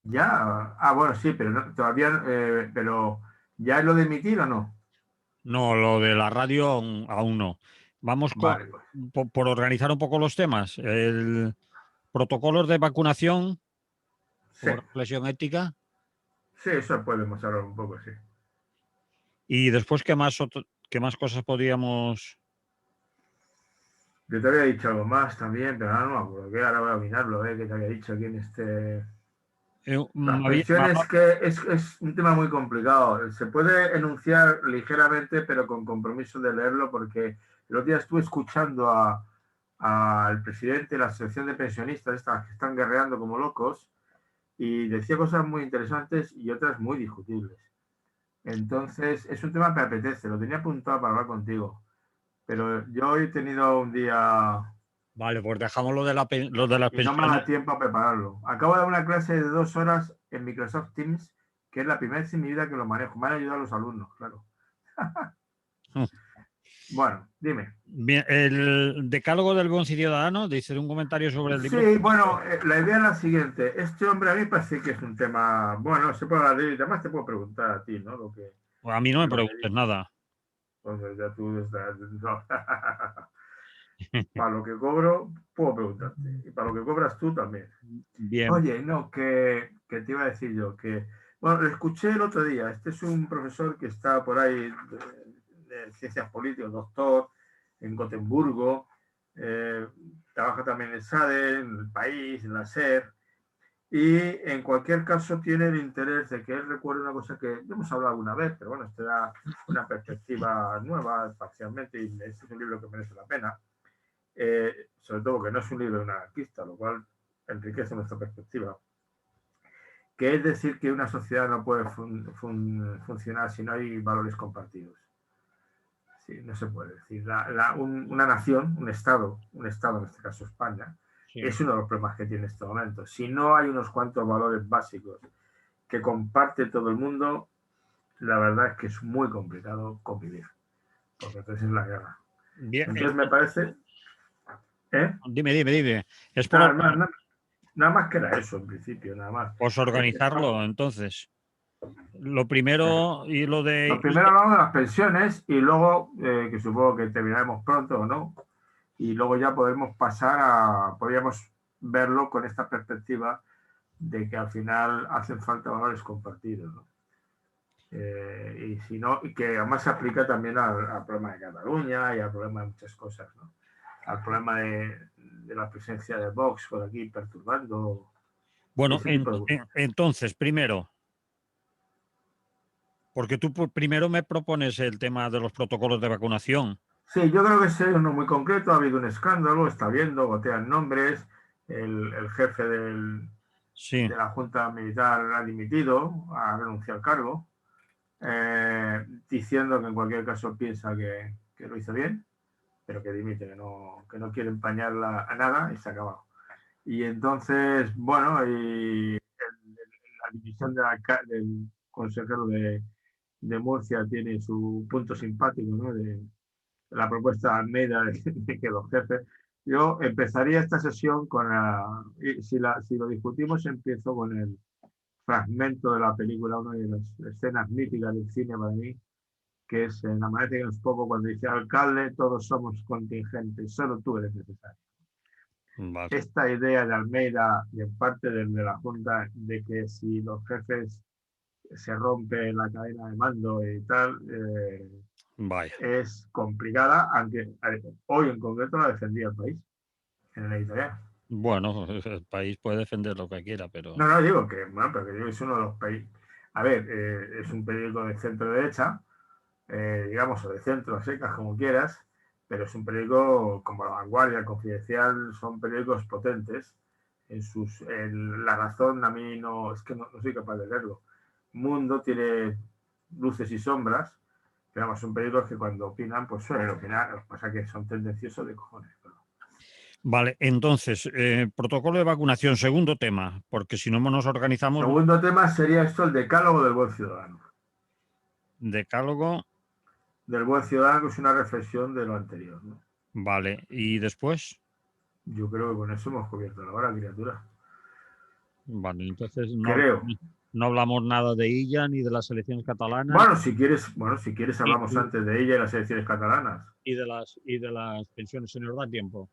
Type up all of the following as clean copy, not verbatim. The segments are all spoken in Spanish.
Ya, bueno, sí, pero todavía, pero ¿ya es lo de emitir o no? No, lo de la radio aún no. Vamos Vale, pues. por organizar un poco los temas. El protocolos de vacunación Sí, o reflexión ética. sí, eso podemos hablar un poco, sí. Y después, qué más cosas podríamos. Yo te había dicho algo más también, pero ahora no me acuerdo. Ahora voy a mirarlo, que te había dicho aquí en este. Las pensiones, que es un tema muy complicado. Se puede enunciar ligeramente, pero con compromiso de leerlo, porque el otro día estuve escuchando al presidente de la Asociación de Pensionistas, estas que están guerreando como locos, y decía cosas muy interesantes y otras muy discutibles. Entonces, es un tema que me apetece, lo tenía apuntado para hablar contigo, pero yo hoy he tenido un día Vale, pues dejamos lo de las y no me pensiones. da tiempo a prepararlo. Acabo de dar una clase de 2 horas en Microsoft Teams, que es la primera vez en mi vida que lo manejo. Me han ayudado los alumnos, claro. Bueno, dime. Bien, el decálogo del buen ciudadano dice un comentario sobre el libro. Sí, bueno, la idea es la siguiente. Este hombre a mí parece que es un tema, bueno, se puede hablar de él y además te puedo preguntar a ti, ¿no? A mí no me Lo que preguntes dice. nada. Entonces ya tú estás. No. Para lo que cobro, puedo preguntarte. Y para lo que cobras tú también. Bien, Oye, no, que te iba a decir yo que, bueno, lo escuché el otro día. Este es un profesor que está por ahí de ciencias políticas, doctor, en Gotemburgo. eh, Trabaja también en SADE, en el país, en la SER. Y en cualquier caso tiene el interés de que él recuerde una cosa que hemos hablado alguna vez, pero bueno, esto da una perspectiva nueva, parcialmente, y este es un libro que merece la pena. Sobre todo porque no es un libro de un anarquista, lo cual enriquece nuestra perspectiva, que es decir que una sociedad no puede funcionar si no hay valores compartidos. Sí, no se puede decir. Una nación, un Estado en este caso España, sí. es uno de los problemas que tiene en este momento. Si no hay unos cuantos valores básicos que comparte todo el mundo, la verdad es que es muy complicado convivir, porque entonces es la guerra. Bien, Entonces me parece, ¿eh? dime. Es por, Nada, nada más que era eso en principio, nada más. pues Estamos, organizarlo, entonces. Lo primero y lo lo de. primero hablamos de las pensiones y luego, que supongo que terminaremos pronto o no, y luego ya podríamos verlo con esta perspectiva de que al final hacen falta valores compartidos, ¿no? Y si no, y que además se aplica también al problema de Cataluña y al problema de muchas cosas, ¿no? Al problema de la presencia de Vox por aquí perturbando Bueno, ese tipo de cosas. entonces, primero, porque tú primero me propones el tema de los protocolos de vacunación. Sí, yo creo que es uno muy concreto. Ha habido un escándalo, está viendo, gotean nombres. El jefe Sí, de la Junta Militar ha dimitido, ha renunciado al cargo, diciendo que en cualquier caso piensa que lo hizo bien, pero que dimite, que no quiere empañarla a nada y se ha acabado. Y entonces, bueno, y la división del consejero de Murcia tiene su punto simpático, ¿no? De la propuesta de Almeida de que los jefes. Yo empezaría esta sesión con si lo discutimos, empiezo con el fragmento de la película, una de las escenas míticas del cine para mí, que es en Amanece que es poco cuando dice: alcalde, todos somos contingentes, solo tú eres necesario. vale. Esta idea de Almeida y en parte de la Junta de que si los jefes se rompe la cadena de mando y tal, Vaya. es complicada, aunque hoy en concreto la defendía el país en el editorial. Bueno, el país puede defender lo que quiera, pero. No, no, digo que, bueno, pero que es uno de los países. A ver, es un periódico de centro-derecha, digamos, o de centro, a secas, como quieras, pero es un periódico como La Vanguardia, Confidencial, son periódicos potentes. La Razón a mí no, es que no soy capaz de leerlo. Mundo tiene luces y sombras, pero vamos, son periódicos que cuando opinan, pues suelen opinar, lo que pasa es que son tendenciosos de cojones. Pero Vale, entonces, protocolo de vacunación, segundo tema, porque si no nos organizamos, segundo tema sería esto, el decálogo del buen ciudadano. decálogo, Del buen ciudadano, que es una reflexión de lo anterior, ¿no? vale, y después, Yo creo que con eso hemos cubierto la hora, criatura. Vale, entonces creo. no hablamos nada de ella ni de las elecciones catalanas Bueno, si quieres y, hablamos antes de ella y las elecciones catalanas. y de las pensiones, si nos da tiempo.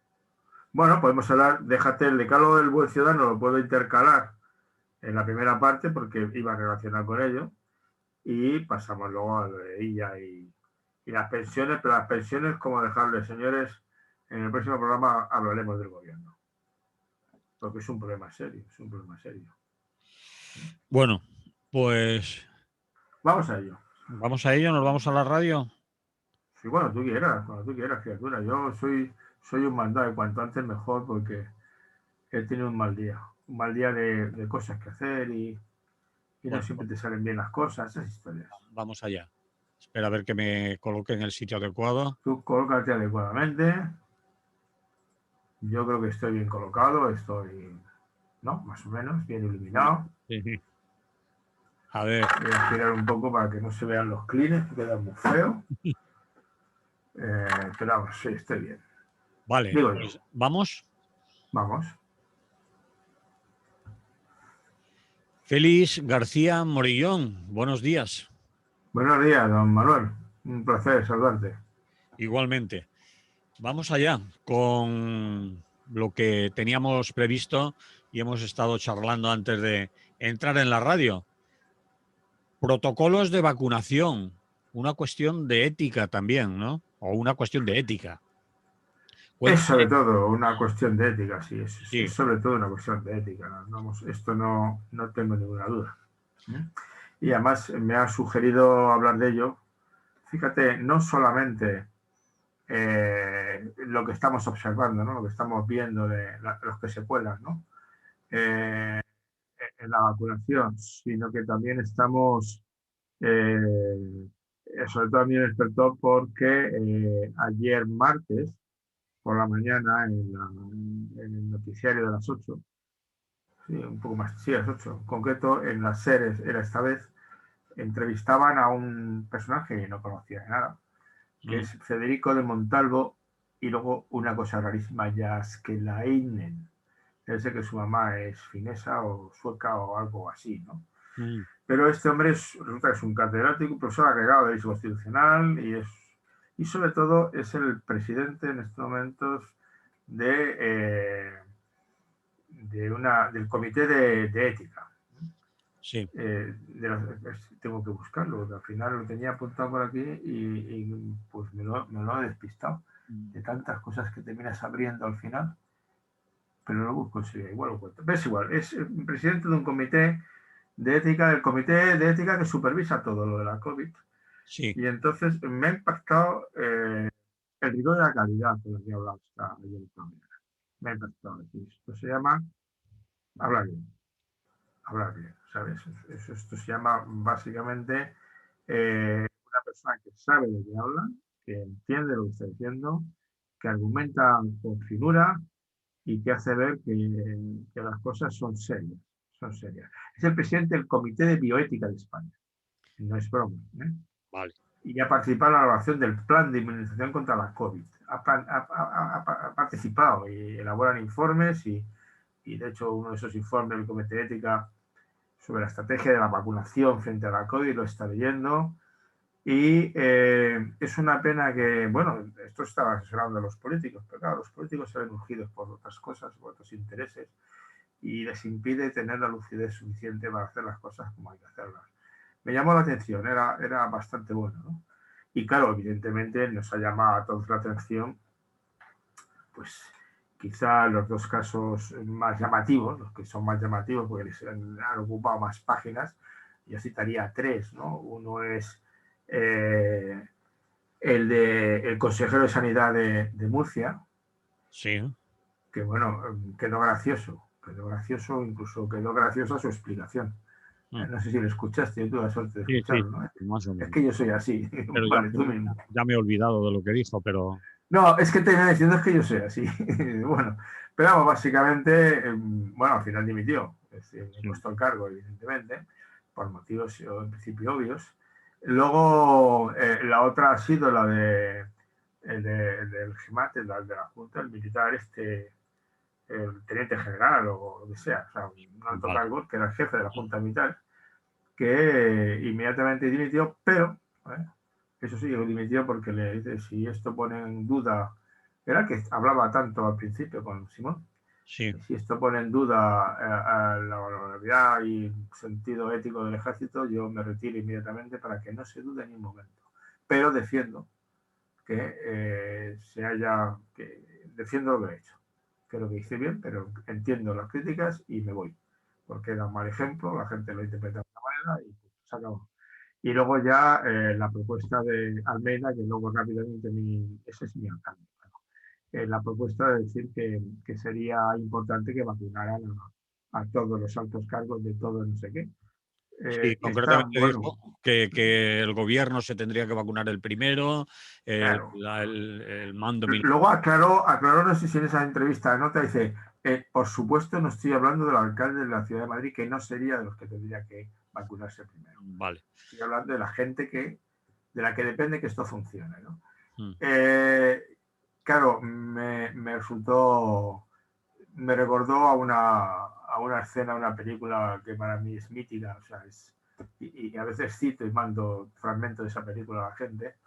Bueno, podemos hablar, déjate el decálogo del buen ciudadano, lo puedo intercalar en la primera parte porque iba relacionado con ello y pasamos luego a lo de ella y las pensiones, pero las pensiones, como dejarle, señores, en el próximo programa hablaremos del gobierno, porque es un problema serio, es un problema serio. Bueno, pues Vamos a ello. vamos a ello, nos vamos a la radio. Sí, cuando tú quieras, criatura. Yo soy un mandado y cuanto antes mejor porque he tenido un mal día de cosas que hacer y no Bueno, siempre te salen bien las cosas, esas historias. vamos allá. Espera a ver que me coloque en el sitio adecuado. Tú colócate adecuadamente. Yo creo que estoy bien colocado, ¿no? Más o menos, bien iluminado. Sí, sí. A ver. Voy a girar un poco para que no se vean los clines, que queda muy feo. Pero vamos, sí, estoy bien. Vale, Digo yo, pues vamos. vamos. Félix García Morillón, buenos días. Buenos días, don Manuel. Un placer saludarte. Igualmente. Vamos allá con lo que teníamos previsto y hemos estado charlando antes de entrar en la radio. Protocolos de vacunación, una cuestión de ética también, ¿no? O una cuestión de ética. Es sobre Cuéntame. todo una cuestión de ética, sí, es Sí, sobre todo una cuestión de ética. Esto no tengo ninguna duda. Y además me ha sugerido hablar de ello. Fíjate, no solamente lo que estamos observando, ¿no? Lo que estamos viendo de los que se cuelan, ¿no? En la vacunación, sino que también estamos, sobre todo a mí me despertó porque ayer martes, por la mañana, en el noticiario de las 8, sí, un poco más, sí, a las 8, en concreto en las series, era esta vez, entrevistaban a un personaje que no conocía de nada, que es Federico de Montalvo, y luego una cosa rarísima, Jääskeläinen. Debe ser que su mamá es finesa o sueca o algo así, ¿no? Pero este hombre resulta que es un catedrático, profesor agregado de Derecho Constitucional y sobre todo es el presidente en estos momentos del Comité de Ética. sí. Tengo que buscarlo, porque al final lo tenía apuntado por aquí y pues me lo he despistado de tantas cosas que terminas abriendo al final, pero lo busco enseguida, igual lo cuento. Pero es igual, es el presidente de un comité de ética, del comité de ética que supervisa todo lo de la COVID. Sí. Y entonces me ha impactado el rigor de la calidad con la que he hablado ayer esta mañana. Me ha impactado. Esto se llama hablar bien. Hablar bien, ¿sabes? Esto se llama básicamente una persona que sabe de qué habla, que entiende lo que está diciendo, que argumenta con finura y que hace ver que las cosas son serias. Son serias. Es el presidente del Comité de Bioética de España. No es broma. Vale. Y ha participado en la elaboración del plan de inmunización contra la COVID. Ha participado y elaboran informes y de hecho uno de esos informes del Comité de Ética sobre la estrategia de la vacunación frente a la COVID lo está leyendo. Y es una pena que, bueno, esto estaba asesorando a los políticos, pero claro, los políticos se ven urgidos por otras cosas, por otros intereses, y les impide tener la lucidez suficiente para hacer las cosas como hay que hacerlas. Me llamó la atención, era bastante bueno, ¿no? Y claro, evidentemente nos ha llamado a todos la atención, pues quizá los dos casos más llamativos, los que son más llamativos porque les han ocupado más páginas, yo citaría tres, ¿no? Uno es el consejero de Sanidad de Murcia, Sí. que bueno, quedó gracioso, incluso quedó graciosa su explicación. No sé si lo escuchaste, yo tuve la suerte de Sí, sí, escucharlo, ¿no? más o Es menos. que yo soy así, Pero vale, tú mismo. ya me he olvidado de lo que dijo, pero No, es que te iba diciendo es que yo soy así. Bueno, pero vamos, básicamente, bueno, al final dimitió, es decir, sí. puesto el cargo, evidentemente, por motivos en principio obvios. Luego, la otra ha sido la del GIMAT, la de la Junta, el militar el teniente general o lo que sea, o sea, un alto cargo, que era el jefe de la Junta Militar, que inmediatamente dimitió, pero, eso sí, lo dimitió porque le dice, si esto pone en duda, era que hablaba tanto al principio con Simón, sí. si esto pone en duda la honorabilidad y sentido ético del ejército, yo me retiro inmediatamente para que no se dude ni un momento. Pero defiendo que defiendo lo que he hecho. Creo que hice bien, pero entiendo las críticas y me voy. Porque era un mal ejemplo, la gente lo interpreta de una manera y se acabó. Y luego ya la propuesta de Almeida, que luego rápidamente ese es mi alcalde. La propuesta de decir que sería importante que vacunaran a todos los altos cargos de todo no sé qué. Sí, Está concretamente bueno. dijo que el gobierno se tendría que vacunar el primero, Claro. el mando militar. Luego aclaró, no sé si en esa entrevista de nota dice, por supuesto no estoy hablando del alcalde de la Ciudad de Madrid, que no sería de los que tendría que vacunarse primero. Vale. Estoy hablando de la gente de la que depende que esto funcione, ¿no? Claro, me recordó a una escena, una película que para mí es mítica, o sea, y a veces cito y mando fragmentos de esa película a la gente,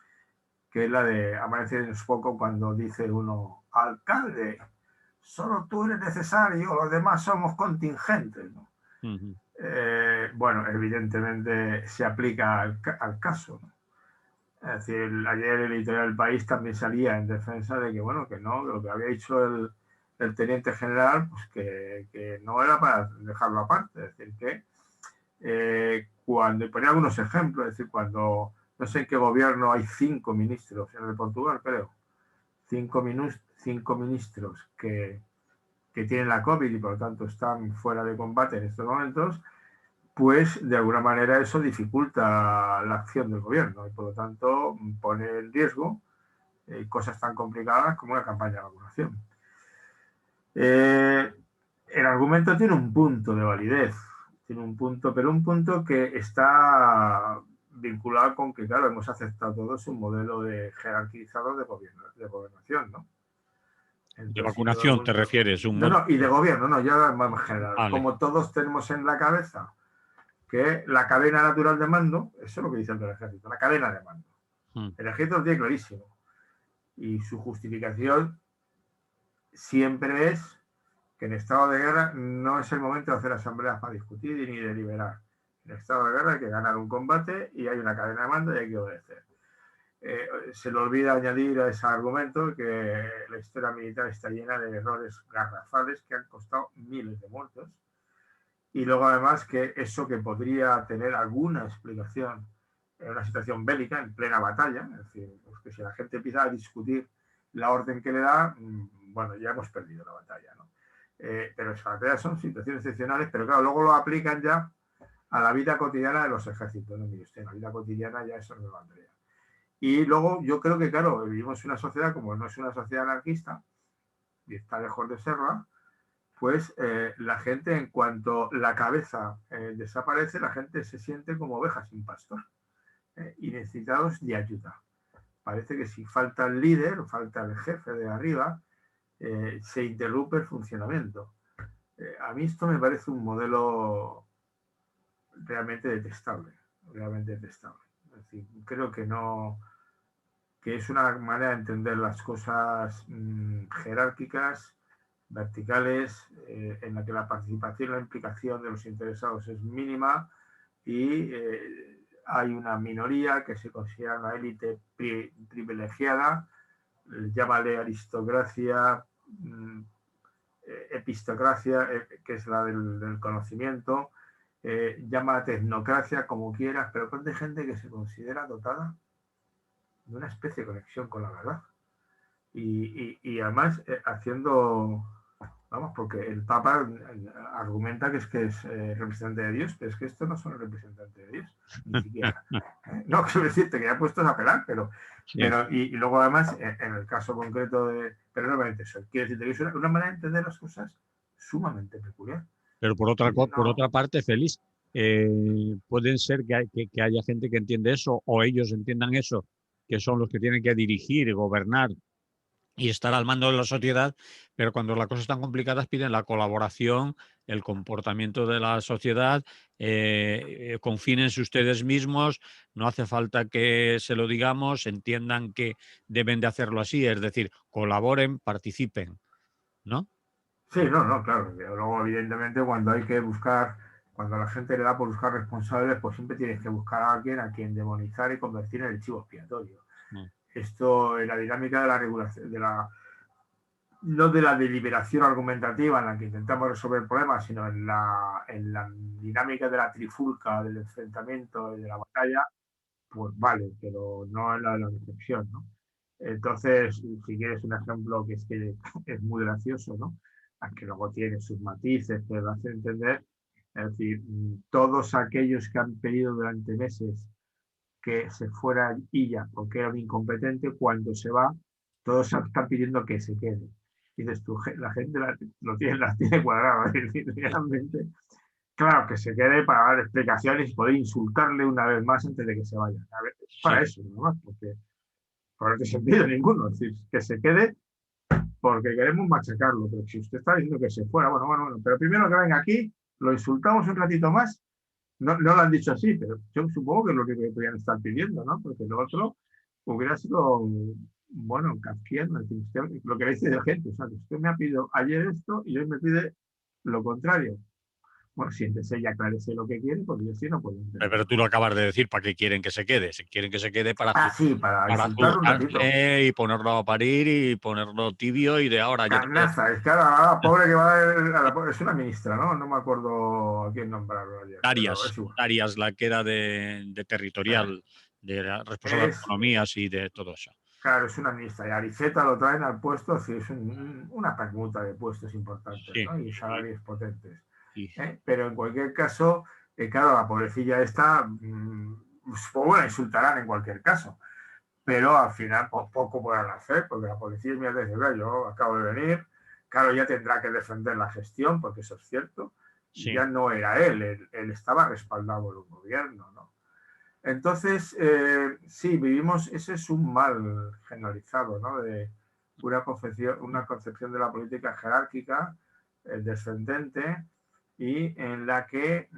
que es la de Amanecer en Poco, cuando dice uno, alcalde, solo tú eres necesario, los demás somos contingentes, ¿no? Bueno, evidentemente se aplica al caso, ¿no? Es decir, ayer el editorial del País también salía en defensa de que, bueno, que no, lo que había dicho el teniente general, pues que no era para dejarlo aparte. Es decir, que cuando, y ponía algunos ejemplos, es decir, cuando, no sé en qué gobierno hay 5 ministros, en el de Portugal creo, 5 ministros que tienen la COVID y por lo tanto están fuera de combate en estos momentos, pues de alguna manera eso dificulta la acción del gobierno y por lo tanto pone en riesgo cosas tan complicadas como una campaña de vacunación. El argumento tiene un punto de validez, tiene un punto, pero un punto que está vinculado con que, claro, hemos aceptado todos un modelo jerarquizado de gobernación, ¿no? De vacunación te refieres, No, y de gobierno, no, ya más en general. Vale. Como todos tenemos en la cabeza que la cadena natural de mando, eso es lo que dice el ejército, la cadena de mando. El ejército lo tiene clarísimo. Y su justificación siempre es que en estado de guerra no es el momento de hacer asambleas para discutir ni deliberar. En estado de guerra hay que ganar un combate y hay una cadena de mando y hay que obedecer. Se le olvida añadir a ese argumento que la historia militar está llena de errores garrafales que han costado miles de muertos. Y luego además que eso que podría tener alguna explicación en una situación bélica, en plena batalla, es decir, pues que si la gente empieza a discutir la orden que le da, bueno, ya hemos perdido la batalla, ¿no? Pero esas batallas son situaciones excepcionales, pero claro, luego lo aplican ya a la vida cotidiana de los ejércitos, ¿no? Mire usted, en la vida cotidiana ya eso no lo valdría. Y luego yo creo que, claro, vivimos en una sociedad, como no es una sociedad anarquista, y está lejos de serla, pues la gente, en cuanto la cabeza desaparece, la gente se siente como ovejas sin pastor y necesitados de ayuda. Parece que si falta el líder, falta el jefe de arriba, se interrumpe el funcionamiento. A mí esto me parece un modelo realmente detestable, realmente detestable. Es decir, creo que no, que es una manera de entender las cosas jerárquicas, verticales, en la que la participación y la implicación de los interesados es mínima y hay una minoría que se considera una élite privilegiada, llámale aristocracia, epistocracia, que es la del conocimiento, llama tecnocracia como quieras, pero hay gente que se considera dotada de una especie de conexión con la verdad. Y además haciendo, vamos, porque el Papa argumenta que es representante de Dios, pero es que estos no son representantes de Dios, ni siquiera. No, quiero decirte que ya puestos a pelar, pero y luego además, en el caso concreto de, pero no solamente eso, quiero decirte que es una manera de entender las cosas sumamente peculiar. Pero por otra parte, Félix, pueden ser que haya gente que entiende eso o ellos entiendan eso, que son los que tienen que dirigir y gobernar y estar al mando de la sociedad, pero cuando las cosas están complicadas piden la colaboración, el comportamiento de la sociedad, confínense ustedes mismos, no hace falta que se lo digamos, entiendan que deben de hacerlo así, es decir, colaboren, participen, ¿no? Sí, no, no, claro. Luego, evidentemente, cuando hay que buscar, cuando la gente le da por buscar responsables, pues siempre tienes que buscar a alguien a quien demonizar y convertir en el chivo expiatorio. Mm. Esto, en la dinámica de la regulación, no de la deliberación argumentativa en la que intentamos resolver problemas, sino en la dinámica de la trifulca, del enfrentamiento y de la batalla, pues vale, pero no en la de la reflexión, ¿no? Entonces, si quieres un ejemplo que es muy gracioso, ¿no? Aunque luego tiene sus matices que lo hacen entender, es decir, todos aquellos que han pedido durante meses que se fuera Illa porque era un incompetente, cuando se va, todos están pidiendo que se quede. Y dices tú, la gente las tiene cuadradas, realmente. Claro, que se quede para dar explicaciones y poder insultarle una vez más antes de que se vaya. A ver, para Sí. eso, ¿no? Porque por no sentido ninguno. Es decir, que se quede porque queremos machacarlo. Pero si usted está diciendo que se fuera, bueno, pero primero que venga aquí, lo insultamos un ratito más. No, no lo han dicho así, pero yo supongo que es lo que podrían estar pidiendo, ¿no? Porque lo otro hubiera sido, bueno, kafkiano, lo que le dice de gente. O sea, que usted me ha pedido ayer esto y hoy me pide lo contrario. Bueno, siéntese y aclárese lo que quiere, porque yo sí no puedo Pero entenderlo. tú lo acabas de decir, ¿para qué quieren que se quede? Si quieren que se quede Ah, sí, para para insultarlo un ratito. azuzarse y ponerlo a parir y ponerlo tibio y de ahora ya te puedes... Carnaza, es que ahora la pobre que va es una ministra, ¿no? No me acuerdo a quién nombrarlo ayer, pero es igual. Darias, la que era de territorial, de la responsable de Es, autonomías y de todo eso. claro, es una ministra. Y a Ariceta lo traen al puesto, sí, es una permuta de puestos importantes, Sí, ¿no? Y salarios potentes. y Pero en cualquier caso, claro, la pobrecilla esta, pues bueno, insultarán en cualquier caso. Pero al final poco podrán hacer, porque la policía me dice, yo acabo de venir, claro, ya tendrá que defender la gestión, porque eso es cierto, y sí, ya no era él estaba respaldado por un gobierno, ¿no? Entonces, sí, vivimos, ese es un mal generalizado, ¿no? De una concepción de la política jerárquica, descendente, y en la que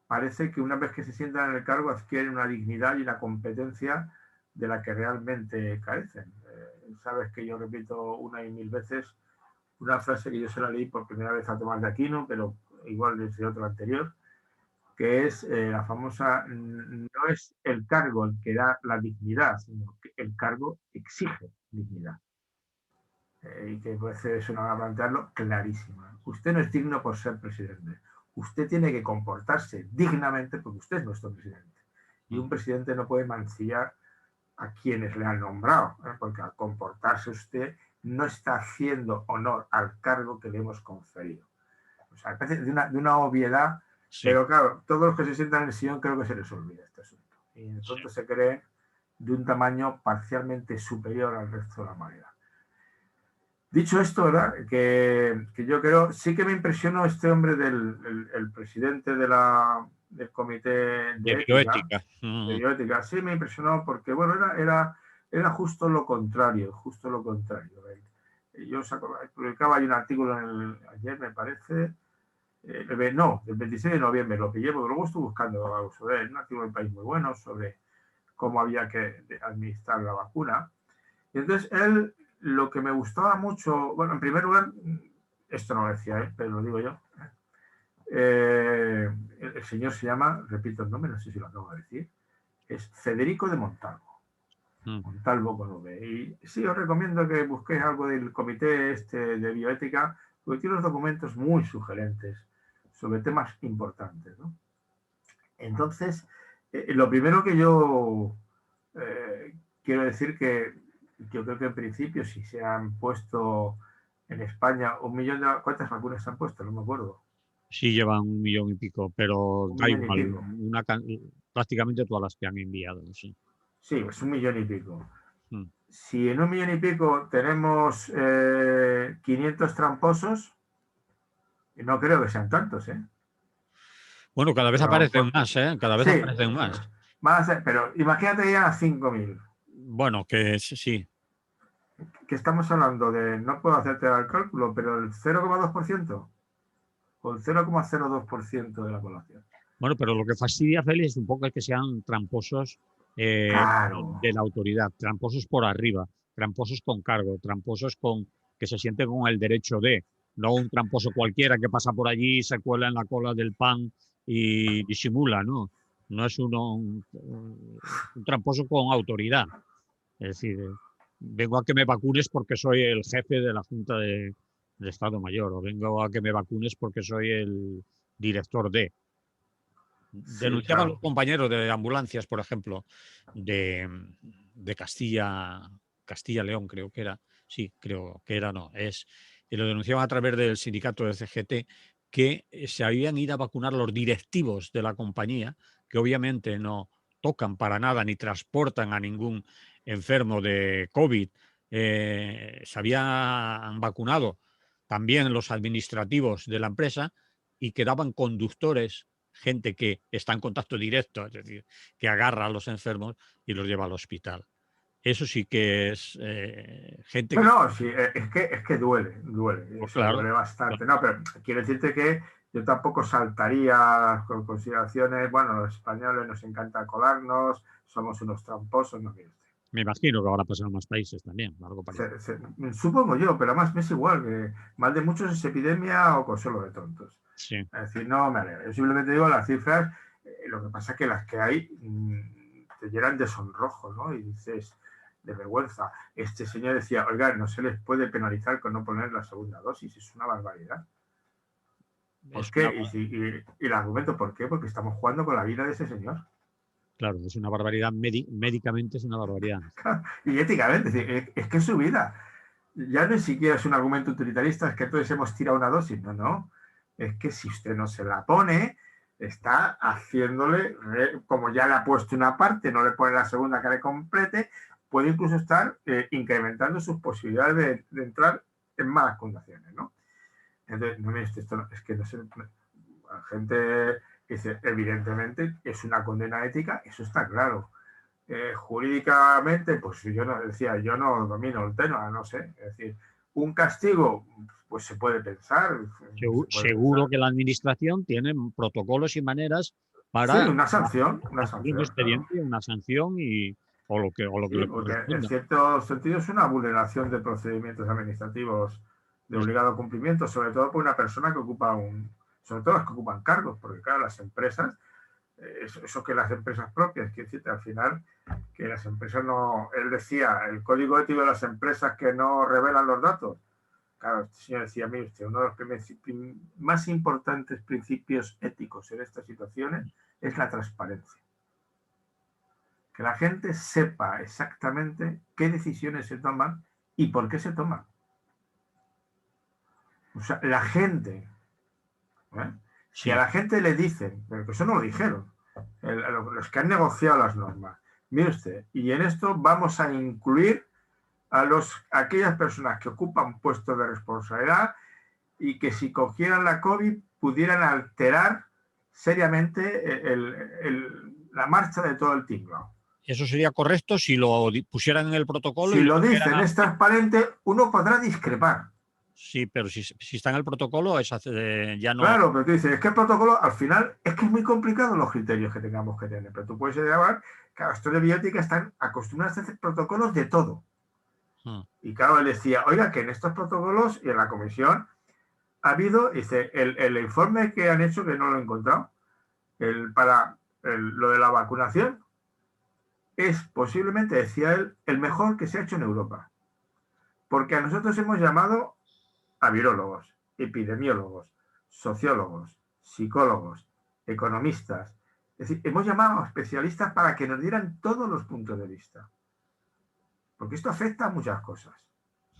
parece que una vez que se sientan en el cargo adquieren una dignidad y una competencia de la que realmente carecen. Sabes que yo repito una y mil veces una frase que yo se la leí por primera vez a Tomás de Aquino, pero igual desde otro anterior, que es la famosa, no es el cargo el que da la dignidad, sino que el cargo exige dignidad. Y que puede ser eso, no va a plantearlo clarísima. Usted no es digno por ser presidente. Usted tiene que comportarse dignamente porque usted es nuestro presidente. Y un presidente no puede mancillar a quienes le han nombrado, porque al comportarse usted no está haciendo honor al cargo que le hemos conferido. O sea, parece de una obviedad, sí, pero claro, todos los que se sientan en el sillón creo que se les olvida este asunto. Y de sí. pronto se cree de un tamaño parcialmente superior al resto de la humanidad. Dicho esto, ¿verdad? Que yo creo, sí que me impresionó este hombre el presidente del comité De de ética, bioética. de bioética, sí me impresionó porque, bueno, era justo lo contrario, justo lo contrario. Yo publicaba ahí un artículo ayer, me parece, no, el 26 de noviembre, lo pillé porque luego estuve buscando algo sobre él, un artículo del País muy bueno sobre cómo había que administrar la vacuna. Y entonces él, lo que me gustaba mucho, bueno, en primer lugar, esto no lo decía él, pero lo digo yo. El señor se llama, repito el nombre, no sé si lo acabo de decir, es Federico de Montalvo. Montalvo con V. Y sí, os recomiendo que busquéis algo del comité este de bioética, porque tiene unos documentos muy sugerentes sobre temas importantes, ¿no? Entonces, lo primero que yo quiero decir que yo creo que en principio si se han puesto en España 1 millón de... ¿Cuántas vacunas se han puesto? No me acuerdo. Sí, llevan 1 millón y pico, pero Un da millón y igual. pico. Prácticamente todas las que han enviado, sí. Sí, es 1 millón y pico. Mm. Si en 1 millón y pico tenemos 500 tramposos, y no creo que sean tantos, ¿eh? Bueno, cada vez Pero a lo aparecen mejor... más, ¿eh? Cada vez Sí, aparecen más. van a ser, pero imagínate que llegan a 5.000. Bueno, que sí, que estamos hablando de, no puedo hacerte el cálculo, pero el 0,2% o el 0,02% de la población. Bueno, pero lo que fastidia, Félix, es un poco que sean tramposos Claro. de la autoridad, tramposos por arriba, tramposos con cargo, tramposos con que se sienten con el derecho de, no un tramposo cualquiera que pasa por allí, se cuela en la cola del pan y disimula, ¿no? No es un tramposo con autoridad. Es decir, vengo a que me vacunes porque soy el jefe de la Junta de Estado Mayor, o vengo a que me vacunes porque soy el director de. Sí, Denunciaban los claro. compañeros de ambulancias, por ejemplo, de Castilla-León, creo que era. Sí, creo que era, no, es. Y lo denunciaban a través del sindicato de CGT, que se habían ido a vacunar los directivos de la compañía, que obviamente no tocan para nada ni transportan a ningún enfermo de COVID. Se habían vacunado también los administrativos de la empresa y quedaban conductores, gente que está en contacto directo, es decir, que agarra a los enfermos y los lleva al hospital. Eso sí que es gente No, que... no, sí, es que duele, Pues eso claro, duele bastante. No, pero quiero decirte que yo tampoco saltaría con consideraciones, bueno, los españoles nos encanta colarnos, somos unos tramposos, no quiero decir. me imagino que ahora pasar en más países también, algo parecido. Supongo yo, pero además me es igual, que mal de muchos es epidemia o consuelo de tontos. Sí. Es decir, no me alegra. Yo simplemente digo las cifras, lo que pasa es que las que hay te llenan de sonrojo, ¿no? Y dices, de vergüenza. Este señor decía, oiga, no se les puede penalizar con no poner la segunda dosis, es una barbaridad. ¿Por Es una, qué? Y el argumento, ¿por qué? Porque estamos jugando con la vida de ese señor. claro, es una barbaridad, médicamente es una barbaridad. Y éticamente, es que es su vida. Ya ni siquiera es un argumento utilitarista, es que todos hemos tirado una dosis. No, no. Es que si usted no se la pone, está haciéndole, como ya le ha puesto una parte, no le pone la segunda que le complete, puede incluso estar incrementando sus posibilidades de entrar en malas condiciones, ¿no? Entonces, no, esto es que no sé, la gente dice, evidentemente es una condena ética, eso está claro. Jurídicamente, pues yo no decía, yo no domino el tema, no sé. Es decir, un castigo, pues se puede pensar, Seguro que la administración tiene protocolos y maneras Sí, para una hacer un sanción, claro. expediente, una sanción o lo que Sí, le porque en corresponda. cierto sentido es una vulneración de procedimientos administrativos de obligado cumplimiento, sobre todo por una persona que ocupa sobre todo las que ocupan cargos, porque claro, las empresas, eso que las empresas propias, que decir, al final, que las empresas no, él decía, el código ético de las empresas que no revelan los datos. Claro, este señor decía, mire usted, uno de los más importantes principios éticos en estas situaciones es la transparencia. Que la gente sepa exactamente qué decisiones se toman y por qué se toman. O sea, la gente, ¿eh? Si a Sí, la gente le dicen, pero que eso no lo dijeron, los que han negociado las normas, mire usted, y en esto vamos a incluir a aquellas personas que ocupan puestos de responsabilidad y que si cogieran la COVID pudieran alterar seriamente la marcha de todo el tinglado. eso sería correcto si lo pusieran en el protocolo Si y lo lo dijeran dicen, es así. transparente, uno podrá discrepar. Sí, pero si está en el protocolo, ya no. Claro, pero tú dices, es que el protocolo al final es que es muy complicado los criterios que tengamos que tener. Pero tú puedes llevar, claro, estos de biótica están acostumbrados a hacer protocolos de todo. Y claro, él decía, oiga, que en estos protocolos y en la comisión ha habido, dice, el informe que han hecho, que no lo he encontrado, para lo de la vacunación, es posiblemente, decía él, el mejor que se ha hecho en Europa. Porque a nosotros hemos llamado a virólogos, epidemiólogos, sociólogos, psicólogos, economistas. Es decir, hemos llamado a especialistas para que nos dieran todos los puntos de vista. Porque esto afecta a muchas cosas.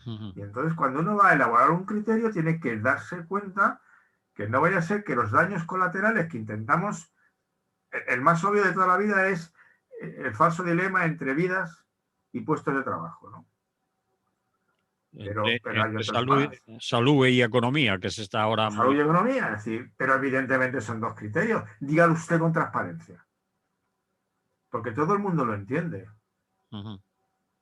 Y entonces cuando uno va a elaborar un criterio tiene que darse cuenta que no vaya a ser que los daños colaterales que intentamos, el más obvio de toda la vida es el falso dilema entre vidas y puestos de trabajo, ¿no? Pero hay Entre otros más. salud y economía, que se está ahora O salud muy... y economía, es decir, pero evidentemente son dos criterios. Dígalo usted con transparencia. Porque todo el mundo lo entiende.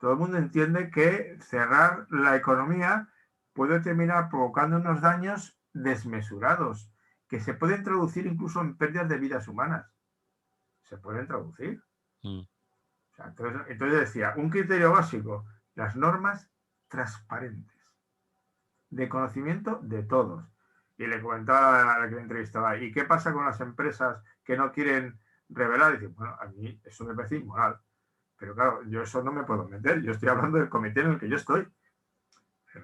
todo el mundo entiende que cerrar la economía puede terminar provocando unos daños desmesurados, que se pueden traducir incluso en pérdidas de vidas humanas. Se pueden traducir. O sea, entonces decía, un criterio básico, las normas transparentes, de conocimiento de todos. Y le comentaba a la que le entrevistaba, ¿y qué pasa con las empresas que no quieren revelar? Y dice, bueno, a mí eso me parece inmoral. Pero claro, yo eso no me puedo meter. Yo estoy hablando del comité en el que yo estoy.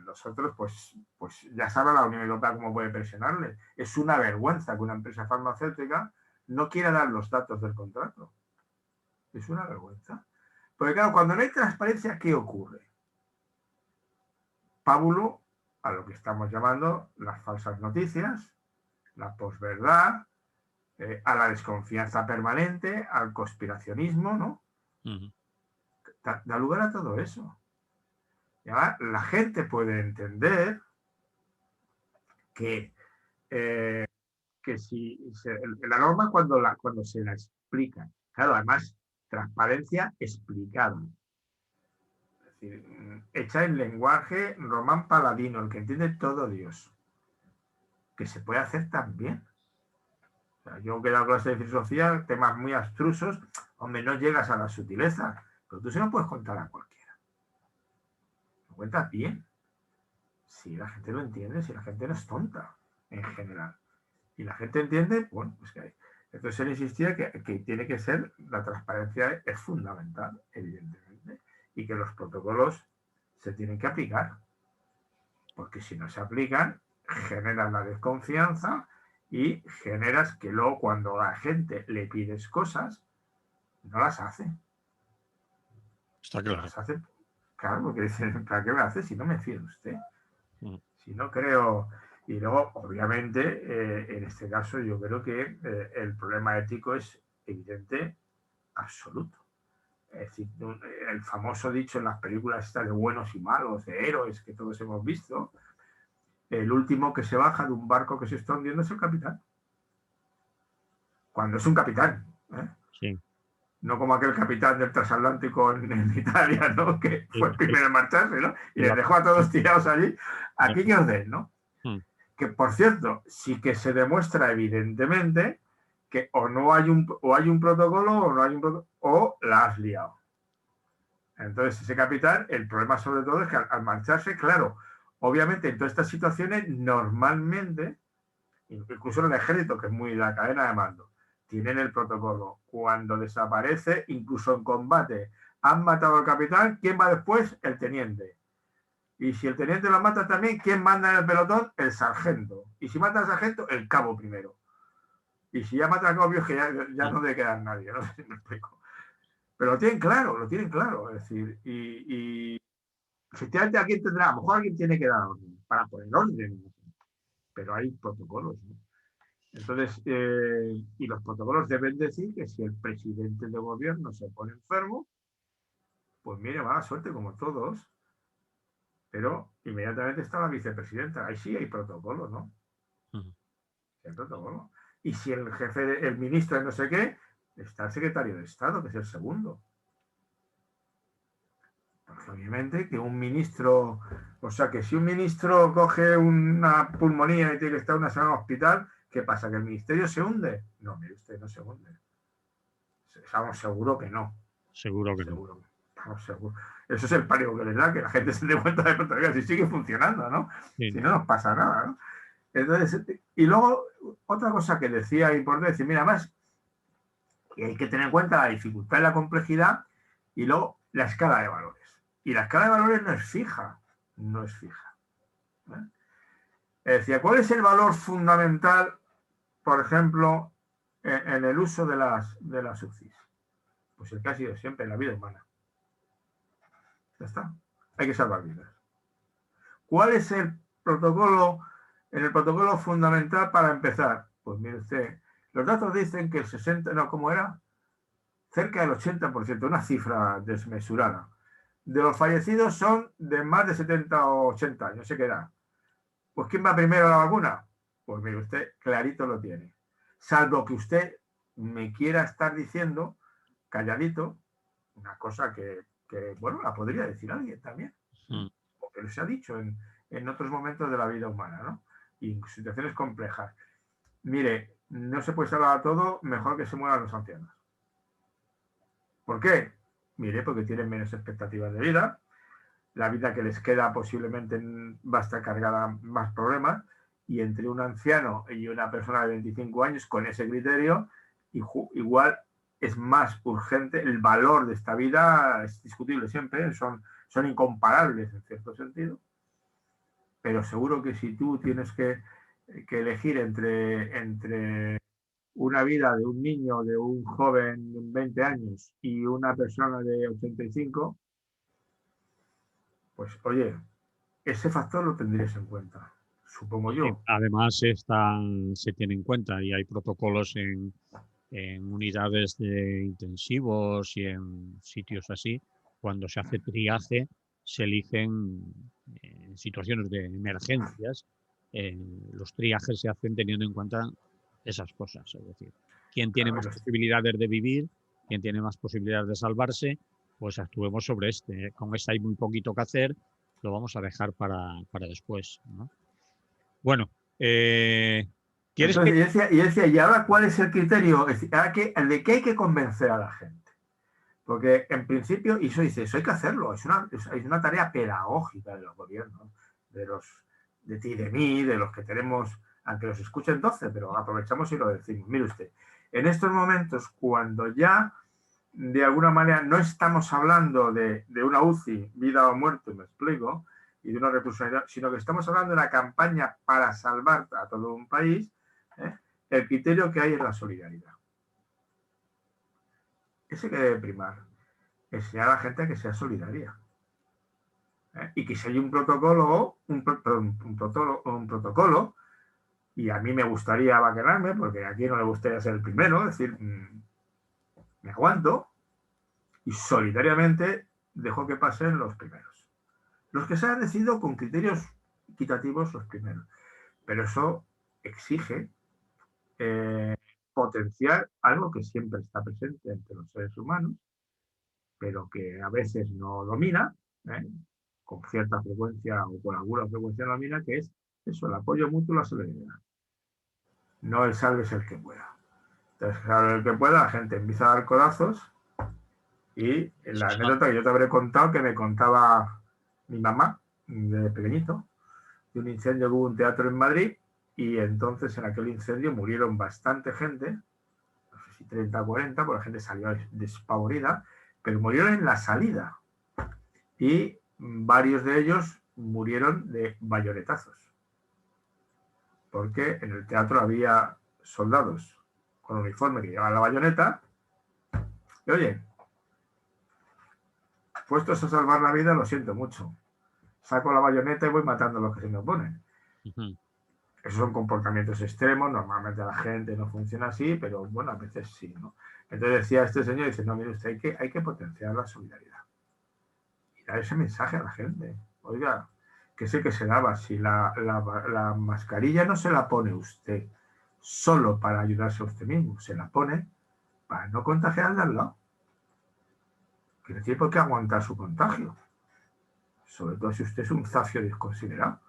Nosotros, pues ya sabe la Unión Europea cómo puede presionarle. Es una vergüenza que una empresa farmacéutica no quiera dar los datos del contrato. Es una vergüenza. Porque claro, cuando no hay transparencia, ¿qué ocurre? Pábulo a lo que estamos llamando las falsas noticias, la posverdad, a la desconfianza permanente, al conspiracionismo, ¿no? Da lugar a todo eso. Y ahora la gente puede entender que si la norma cuando se la explica, claro, además transparencia explicada, es decir, hecha en lenguaje román paladino, el que entiende todo Dios, que se puede hacer también. O sea, yo que he dado clase de filosofía, temas muy abstrusos, hombre, no llegas a la sutileza, pero tú se lo puedes contar a cualquiera. Lo cuentas bien. Si la gente lo entiende, si la gente no es tonta, en general. Y la gente entiende, bueno, pues que hay. Entonces él insistía que tiene que ser, la transparencia es fundamental, evidentemente, y que los protocolos se tienen que aplicar. Porque si no se aplican, generan la desconfianza y generas que luego cuando a la gente le pides cosas, no las hace. Está claro. No las hace, claro, porque dicen, ¿para qué me hace si no me fío de usted? Si no creo... Y luego, obviamente, en este caso yo creo que el problema ético es evidente, absoluto. Es decir, el famoso dicho en las películas estas de buenos y malos, de héroes que todos hemos visto, el último que se baja de un barco que se está hundiendo es el capitán. Cuando es un capitán, ¿eh? Sí. No como aquel capitán del transatlántico en Italia, ¿no? Que fue el primero en marcharse, ¿no? Y les dejó a todos tirados allí. Aquí que os den, ¿no? Que, por cierto, sí que se demuestra evidentemente que o no hay un protocolo o no hay un protocolo, o la has liado. Entonces, ese capitán, el problema sobre todo es que al marcharse, claro, obviamente en todas estas situaciones, normalmente, incluso en el ejército, que es muy la cadena de mando, tienen el protocolo. Cuando desaparece, incluso en combate, han matado al capitán, ¿quién va después? El teniente. Y si el teniente lo mata también, ¿quién manda en el pelotón? El sargento. Y si mata al sargento, el cabo primero. Y si ya mata al cabo, que ya no debe quedar nadie, no sé si me explico. Pero lo tienen claro. Es decir, y efectivamente alguien tendrá, a lo mejor alguien tiene que dar orden, para poner orden. Pero hay protocolos, ¿no? Entonces, y los protocolos deben decir que si el presidente de gobierno se pone enfermo, pues mire, mala suerte como todos. Pero inmediatamente está la vicepresidenta. Ahí sí hay protocolo, ¿no? Hay protocolo. Y si el jefe, el ministro de no sé qué, está el secretario de Estado, que es el segundo. Porque obviamente que un ministro, o sea, que si un ministro coge una pulmonía y tiene que estar una semana en el hospital, ¿qué pasa? ¿Que el ministerio se hunde? No, mire usted, no se hunde. Estamos seguros que no. Seguro que no. Estamos seguros. Eso es el pánico que les da, que la gente se dé cuenta de pronto que si sigue funcionando, ¿no? Sí. Si no nos pasa nada, ¿no? Entonces, y luego, otra cosa que decía importante, decir, mira, más, que hay que tener en cuenta la dificultad y la complejidad, y luego la escala de valores. Y la escala de valores no es fija, no es fija. Decía, ¿cuál es el valor fundamental, por ejemplo, en el uso de las UCIs? Pues el que ha sido siempre en la vida humana. Ya está. Hay que salvar vidas. ¿Cuál es el protocolo fundamental para empezar? Pues mire usted, los datos dicen que el 60, no, ¿cómo era? Cerca del 80%, una cifra desmesurada. De los fallecidos son de más de 70 o 80 años, no sé qué edad. Pues ¿quién va primero a la vacuna? Pues mire usted, clarito lo tiene. Salvo que usted me quiera estar diciendo, calladito, una cosa que que, bueno, la podría decir alguien también, o que se ha dicho en otros momentos de la vida humana, ¿no? Y en situaciones complejas. Mire, no se puede salvar a todo, mejor que se mueran los ancianos. ¿Por qué? Mire, porque tienen menos expectativas de vida, la vida que les queda posiblemente va a estar cargada más problemas, y entre un anciano y una persona de 25 años, con ese criterio, igual es más urgente. El valor de esta vida es discutible siempre, son incomparables en cierto sentido, pero seguro que si tú tienes que elegir entre una vida de un niño, de un joven de 20 años y una persona de 85, pues oye, ese factor lo tendrías en cuenta, supongo Sí, yo. además se tiene en cuenta y hay protocolos en unidades de intensivos y en sitios así. Cuando se hace triaje, se eligen en situaciones de emergencias. Los triajes se hacen teniendo en cuenta esas cosas. Es decir, quién tiene más posibilidades de vivir, quién tiene más posibilidades de salvarse, pues actuemos sobre este. Con este hay muy poquito que hacer, lo vamos a dejar para después, ¿no? Bueno, ¿quieres que...? Entonces, y decía, ¿y ahora cuál es el criterio? Es decir, ¿de qué hay que convencer a la gente? Porque en principio, y eso dice, eso hay que hacerlo, es una tarea pedagógica de los gobiernos, de ti, de mí, de los que tenemos, aunque los escuchen 12, pero aprovechamos y lo decimos. Mire usted, en estos momentos, cuando ya de alguna manera no estamos hablando de una UCI, vida o muerte, me explico, y de una responsabilidad, sino que estamos hablando de una campaña para salvar a todo un país, el criterio que hay es la solidaridad. Ese que debe primar, enseñar a la gente a que sea solidaria. Y que si hay un protocolo, un protocolo, y a mí me gustaría vacunarme, porque aquí no le gustaría ser el primero, es decir, me aguanto, y solidariamente dejo que pasen los primeros. Los que se han decidido con criterios equitativos, los primeros. Pero eso exige potenciar algo que siempre está presente entre los seres humanos, pero que a veces no domina, con cierta frecuencia o con alguna frecuencia no domina, que es eso, el apoyo mutuo y la solidaridad. No el salves el que pueda. Entonces, salve el que pueda, la gente empieza a dar codazos, y la anécdota que yo te habré contado, que me contaba mi mamá de pequeñito, de un incendio que hubo en un teatro en Madrid, y entonces en aquel incendio murieron bastante gente, no sé si 30 o 40, porque la gente salió despavorida, pero murieron en la salida, y varios de ellos murieron de bayonetazos, porque en el teatro había soldados con uniforme que llevaban la bayoneta, y oye, puestos a salvar la vida, lo siento mucho, saco la bayoneta y voy matando a los que se me oponen. Esos son comportamientos extremos, normalmente la gente no funciona así, pero bueno, a veces sí, ¿no? Entonces decía este señor, dice, no, mire usted, hay que potenciar la solidaridad y dar ese mensaje a la gente. Oiga, que sé que se daba, si la mascarilla no se la pone usted solo para ayudarse a usted mismo, se la pone para no contagiar al de al lado, que no tiene por qué aguantar su contagio, sobre todo si usted es un zafio desconsiderado.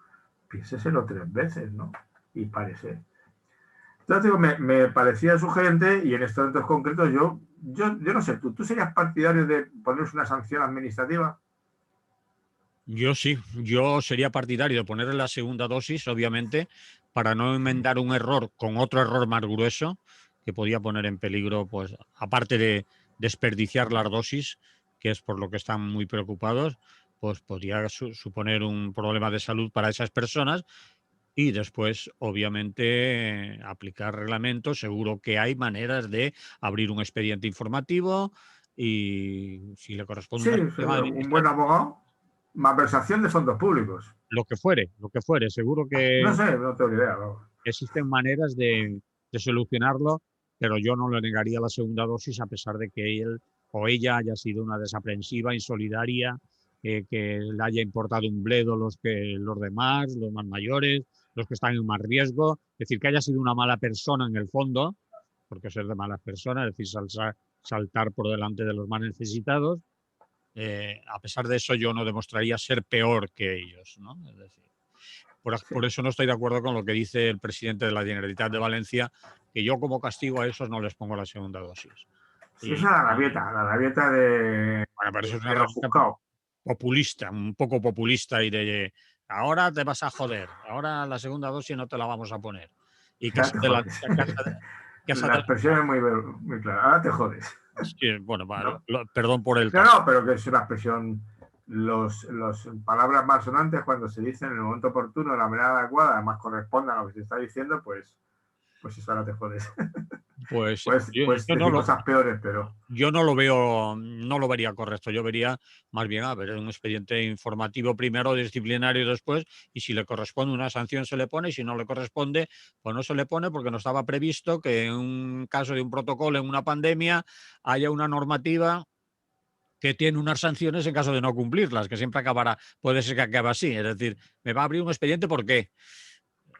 Piénseselo 3 veces, ¿no? Y parece. Entonces, digo, me parecía sugerente, y en estos momentos concretos yo no sé, ¿tú serías partidario de ponerse una sanción administrativa? Yo sí, yo sería partidario de ponerle la segunda dosis, obviamente, para no enmendar un error con otro error más grueso que podía poner en peligro, pues, aparte de desperdiciar las dosis, que es por lo que están muy preocupados, pues podría suponer un problema de salud para esas personas. Y después, obviamente, aplicar reglamentos. Seguro que hay maneras de abrir un expediente informativo y si le corresponde Sí, una sanción un buen administrativa, abogado, malversación de fondos públicos. lo que fuere. Seguro No que sé, no tengo idea. Vamos. existen maneras de solucionarlo, pero yo no le negaría la segunda dosis a pesar de que él o ella haya sido una desaprensiva, insolidaria, que le haya importado un bledo los demás, los más mayores, los que están en más riesgo. Es decir, que haya sido una mala persona en el fondo, porque ser de malas personas, es decir, saltar por delante de los más necesitados, a pesar de eso yo no demostraría ser peor que ellos, ¿no? Es decir, por eso no estoy de acuerdo con lo que dice el presidente de la Generalitat de Valencia, que yo como castigo a esos no les pongo la segunda dosis. Sí, esa es la rabieta Bueno, pero eso es una de los rabieta juzgados. populista, un poco populista y de ahora te vas a joder, ahora la segunda dosis no te la vamos a poner. Y Ya te jodes. La expresión es muy clara. Ahora te jodes. Sí, bueno, ¿No? perdón por el No, tono. no, pero que es una expresión. Los palabras más sonantes, cuando se dicen en el momento oportuno, de la manera adecuada, además correspondan a lo que se está diciendo, pues eso ahora te jodes. Pues Puedes yo no decir lo, cosas peores, pero. yo no lo veo, no lo vería correcto. Yo vería más bien a ver un expediente informativo primero, disciplinario después, y si le corresponde una sanción se le pone, y si no le corresponde, pues no se le pone, porque no estaba previsto que en un caso de un protocolo en una pandemia haya una normativa que tiene unas sanciones en caso de no cumplirlas, que siempre acabará, puede ser que acabe así. Es decir, me va a abrir un expediente, ¿por qué?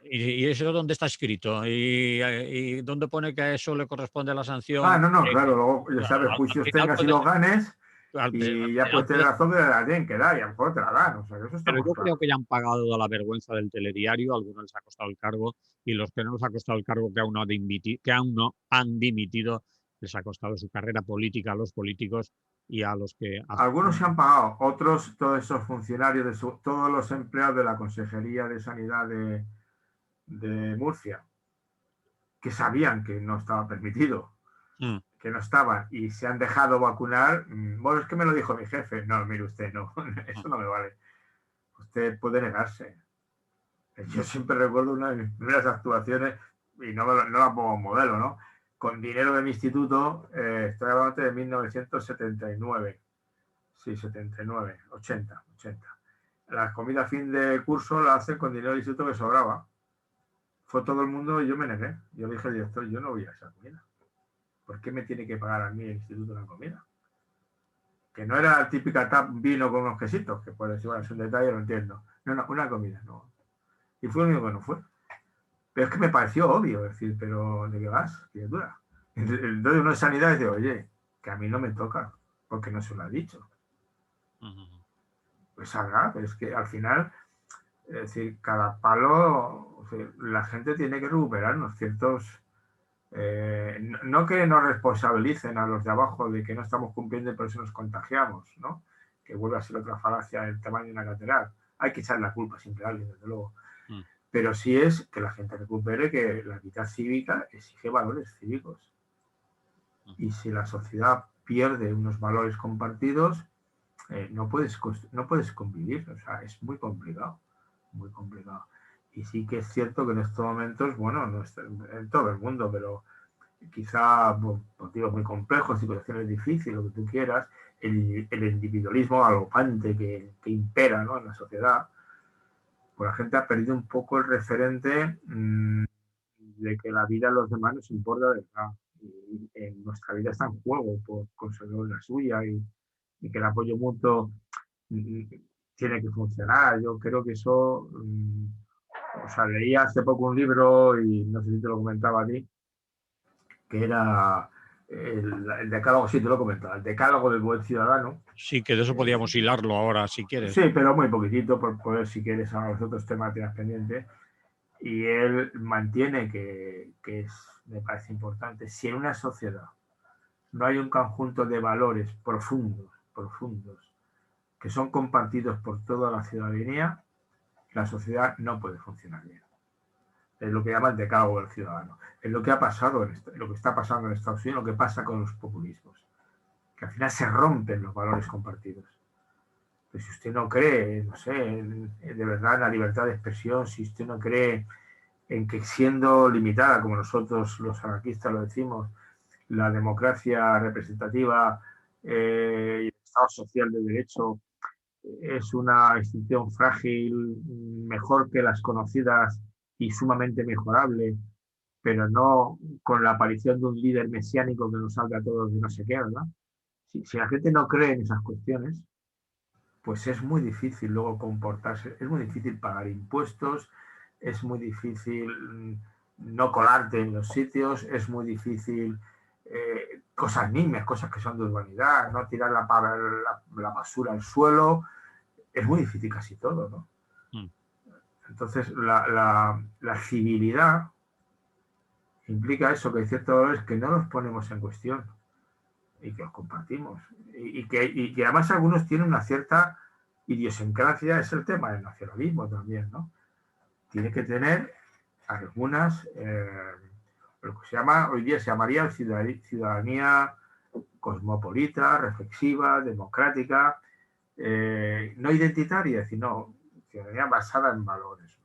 ¿Y eso dónde está escrito? ¿Y dónde pone que a eso le corresponde la sanción? No, claro, luego ya sabes, Al juicios final tengas y puede los ser. ganes, Al, y ya final puedes tener puede- razón que la tienen que dar, y a lo mejor te la dan, o sea, que eso pero estamos yo creo claros. que ya han pagado la vergüenza del telediario, a algunos les ha costado el cargo, y los que no les ha costado el cargo, que aún no han dimitido, les ha costado su carrera política a los políticos y a los que Algunos se hacen. han pagado, otros, todos esos funcionarios, todos los empleados de la Consejería de Sanidad de Murcia, que sabían que no estaba permitido, Mm, que no estaban y se han dejado vacunar. Bueno, es que me lo dijo mi jefe. No, mire usted, no, mm, eso no me vale. Usted puede negarse. Yo siempre recuerdo una de mis primeras actuaciones, y no la pongo en modelo, ¿no? Con dinero de mi instituto, estoy hablando de 1979. Sí, 79, 80. Las comidas a fin de curso las hacen con dinero del instituto que sobraba. Fue todo el mundo y yo me negué. Yo le dije al director, yo no voy a esa comida. ¿Por qué me tiene que pagar a mí el instituto una comida? Que no era típica tap vino con unos quesitos, que puede decir, bueno, es un detalle, lo entiendo. No, una comida, no. Y fue el único que no fue. Pero es que me pareció obvio, es decir, pero ¿de qué vas, criatura? Entonces uno de sanidad dice, oye, que a mí no me toca, porque no se lo ha dicho. mm, Pues salga, pero es que al final, es decir, cada palo, o sea, la gente tiene que recuperarnos ciertos. No que nos responsabilicen a los de abajo de que no estamos cumpliendo y por eso nos contagiamos, ¿no? Que vuelve a ser otra falacia del tamaño de una catedral. Hay que echar la culpa siempre a alguien, desde luego. mm, Pero sí es que la gente recupere que la vida cívica exige valores cívicos. mm. Y si la sociedad pierde unos valores compartidos, no puedes convivir. O sea, es muy complicado, muy complicado. Y sí que es cierto que en estos momentos, bueno, no es en todo el mundo, pero quizá por motivos muy complejos, situaciones difíciles, lo que tú quieras, el individualismo galopante que impera, ¿no?, en la sociedad, pues la gente ha perdido un poco el referente de que la vida de los demás nos importa de verdad. Y nuestra vida está en juego por conseguir la suya, y que el apoyo mutuo mm, tiene que funcionar. Yo creo que eso, o sea, leí hace poco un libro, y no sé si te lo comentaba a ti, que era el decálogo, sí, te lo he comentado, el decálogo del buen ciudadano. Sí, que de eso podíamos hilarlo ahora, si quieres. Sí, pero muy poquitito, por poder, si quieres, a los otros temas que tienes pendientes. Y él mantiene que me parece importante, si en una sociedad no hay un conjunto de valores profundos, que son compartidos por toda la ciudadanía, la sociedad no puede funcionar bien. Es lo que llama el decálogo del ciudadano. Es lo que ha pasado, lo que está pasando en Estados Unidos, lo que pasa con los populismos, que al final se rompen los valores compartidos. Pues si usted no cree, no sé, de verdad en la libertad de expresión, si usted no cree en que, siendo limitada, como nosotros los anarquistas lo decimos, la democracia representativa y el Estado social de derecho es una institución frágil, mejor que las conocidas y sumamente mejorable, pero no con la aparición de un líder mesiánico que nos salga a todos de no sé qué, ¿verdad? Si la gente no cree en esas cuestiones, pues es muy difícil luego comportarse, es muy difícil pagar impuestos, es muy difícil no colarte en los sitios, es muy difícil cosas nimias, cosas que son de urbanidad, no tirar la basura al suelo, es muy difícil casi todo, ¿no? Entonces, la civilidad implica eso, que hay ciertos valores que no los ponemos en cuestión y que los compartimos. Y que además algunos tienen una cierta idiosincrasia, es el tema del nacionalismo también, ¿no? Tiene que tener algunas, lo que se llama, hoy día se llamaría ciudadanía cosmopolita, reflexiva, democrática, no identitaria, sino ciudadanía basada en valores.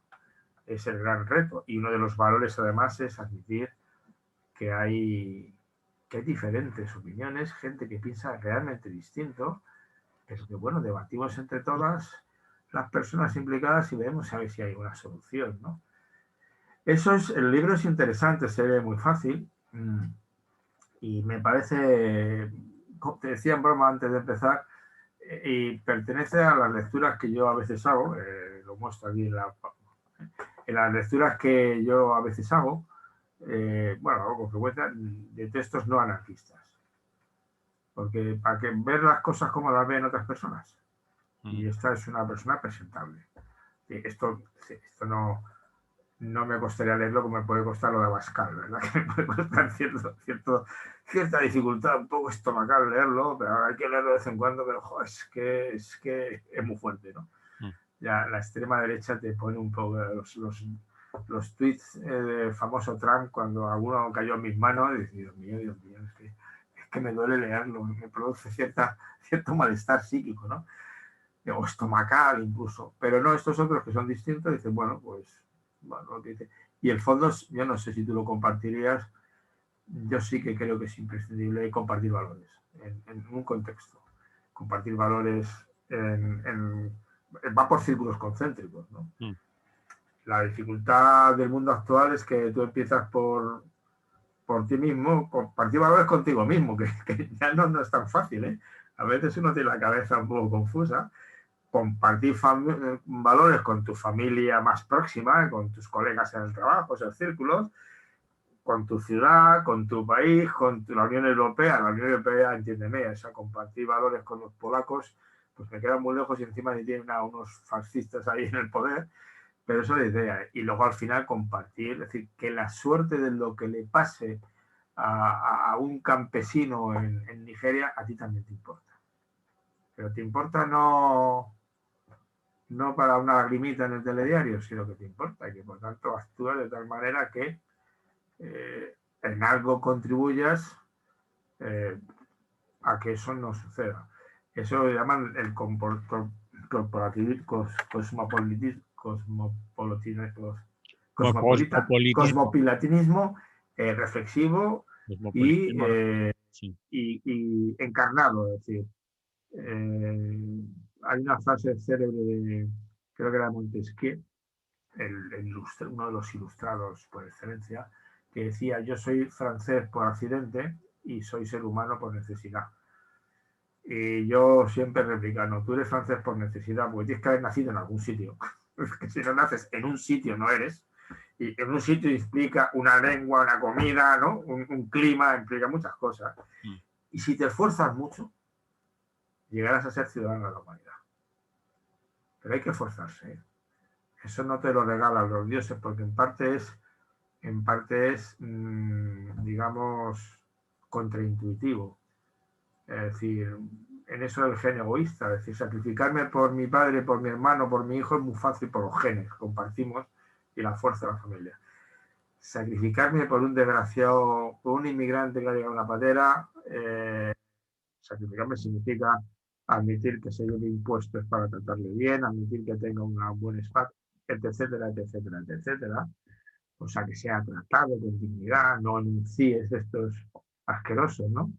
Es el gran reto. Y uno de los valores, además, es admitir que hay diferentes opiniones, gente que piensa realmente distinto, pero que, bueno, debatimos entre todas las personas implicadas y vemos a ver si hay una solución, ¿no? El libro es interesante, se ve muy fácil y me parece, como te decía en broma antes de empezar, y pertenece a las lecturas que yo a veces hago, lo muestro aquí en las lecturas que yo a veces hago, bueno, hago con frecuencia, de textos no anarquistas. Porque para que ver las cosas como las ven otras personas. Y esta es una persona presentable. Esto no me costaría leerlo como me puede costar lo de Abascal, ¿verdad? Que me puede costar cierta dificultad, un poco estomacal leerlo, pero hay que leerlo de vez en cuando, pero jo, es que es muy fuerte, ¿no? Ya la extrema derecha te pone un poco los tweets del famoso Trump cuando alguno cayó en mis manos y dices, Dios mío, es que me duele leerlo, me produce cierto malestar psíquico, ¿no? O estomacal incluso, pero no, estos otros que son distintos dicen, bueno, pues, bueno, y el fondo, yo no sé si tú lo compartirías, yo sí que creo que es imprescindible compartir valores en un contexto, compartir valores va por círculos concéntricos, ¿no? La dificultad del mundo actual es que tú empiezas por ti mismo, compartir valores contigo mismo, que ya no es tan fácil, ¿eh? A veces uno tiene la cabeza un poco confusa. Compartir valores con tu familia más próxima, con tus colegas en el trabajo, esos círculos, con tu ciudad, con tu país, con la Unión Europea. La Unión Europea, entiéndeme, o sea, compartir valores con los polacos, pues me quedan muy lejos y encima tienen a unos fascistas ahí en el poder, pero eso es la idea. Y luego al final compartir, es decir, que la suerte de lo que le pase a un campesino en Nigeria, a ti también te importa. Pero te importa no para una lagrimita en el telediario, sino que te importa y que por tanto actúas de tal manera que en algo contribuyas a que eso no suceda. Eso lo llaman el cosmopilatinismo reflexivo y encarnado, es decir, hay una frase célebre de, creo que era Montesquieu, uno de los ilustrados por excelencia, que decía, yo soy francés por accidente y soy ser humano por necesidad. Y yo siempre replicando, tú eres francés por necesidad, porque tienes que haber nacido en algún sitio. Que si no naces en un sitio no eres. Y en un sitio implica una lengua, una comida, ¿no? Un clima, implica muchas cosas. Y si te esfuerzas mucho, llegarás a ser ciudadano de la humanidad. Pero hay que esforzarse, ¿eh? Eso no te lo regalan los dioses, porque en parte es, digamos, contraintuitivo. Es decir, en eso el gen egoísta, es decir, sacrificarme por mi padre, por mi hermano, por mi hijo es muy fácil por los genes que compartimos y la fuerza de la familia. Sacrificarme por un desgraciado, por un inmigrante que ha llegado a una patera, sacrificarme significa admitir que se lleve impuestos para tratarle bien, admitir que tenga un buen espacio, etcétera, etcétera, etcétera. O sea, que sea tratado con dignidad, no en un CIES de estos asquerosos, ¿no?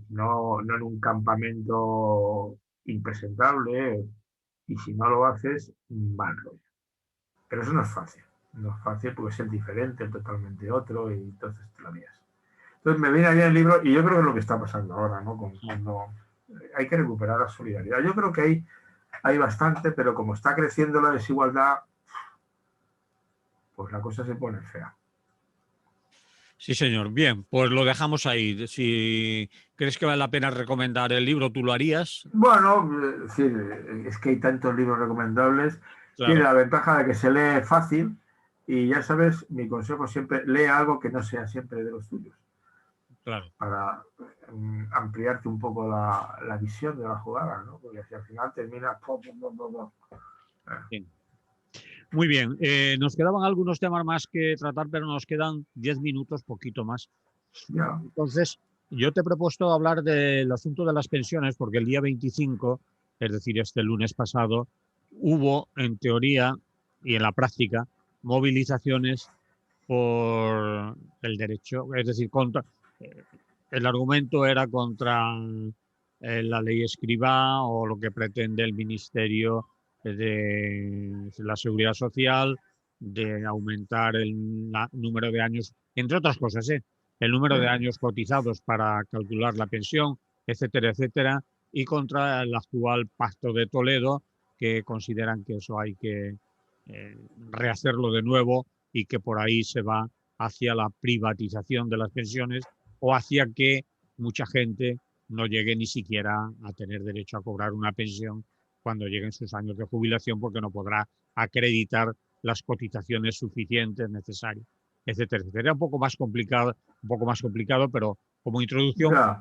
No en un campamento impresentable, y si no lo haces, mal rollo. Pero eso no es fácil. No es fácil porque es el diferente, totalmente otro, y entonces te la vías. Entonces me viene bien el libro y yo creo que es lo que está pasando ahora, ¿no? Cuando hay que recuperar la solidaridad. Yo creo que hay bastante, pero como está creciendo la desigualdad, pues la cosa se pone fea. Sí, señor. Bien, pues lo dejamos ahí. Si crees que vale la pena recomendar el libro, ¿tú lo harías? Bueno, sí, es que hay tantos libros recomendables. Tiene Claro, la ventaja de que se lee fácil y ya sabes, mi consejo siempre, lee algo que no sea siempre de los tuyos, claro. para ampliarte un poco la visión de la jugada, ¿no? Porque si al final termina... Bien. Muy bien. Nos quedaban algunos temas más que tratar, pero nos quedan 10 minutos, poquito más. Ya. Entonces, yo te he propuesto hablar del asunto de las pensiones, porque el día 25, es decir, este lunes pasado, hubo, en teoría y en la práctica, movilizaciones por el derecho, es decir, contra, el argumento era contra la ley Escrivá o lo que pretende el Ministerio de la Seguridad Social de aumentar el número de años, entre otras cosas, el número de años cotizados para calcular la pensión, etcétera, etcétera, y contra el actual Pacto de Toledo, que consideran que eso hay que rehacerlo de nuevo y que por ahí se va hacia la privatización de las pensiones o hacia que mucha gente no llegue ni siquiera a tener derecho a cobrar una pensión cuando lleguen sus años de jubilación porque no podrá acreditar las cotizaciones suficientes necesarias, etcétera, etcétera. Era un poco más complicado, pero como introducción. Ya.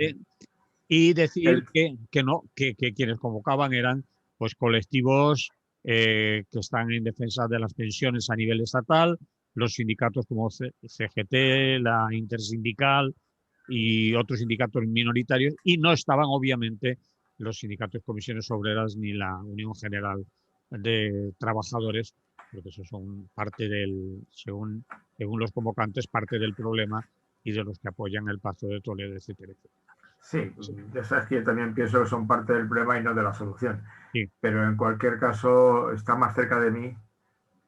Y decir El, que no, que quienes convocaban eran pues colectivos que están en defensa de las pensiones a nivel estatal, los sindicatos como CGT, la Intersindical y otros sindicatos minoritarios, y no estaban obviamente los sindicatos comisiones obreras ni la Unión General de Trabajadores, porque eso son parte del, según los convocantes, parte del problema y de los que apoyan el Pacto de Toledo, etcétera, etcétera. sí, ya sabes que yo también pienso que son parte del problema y no de la solución. Sí. Pero en cualquier caso, está más cerca de mí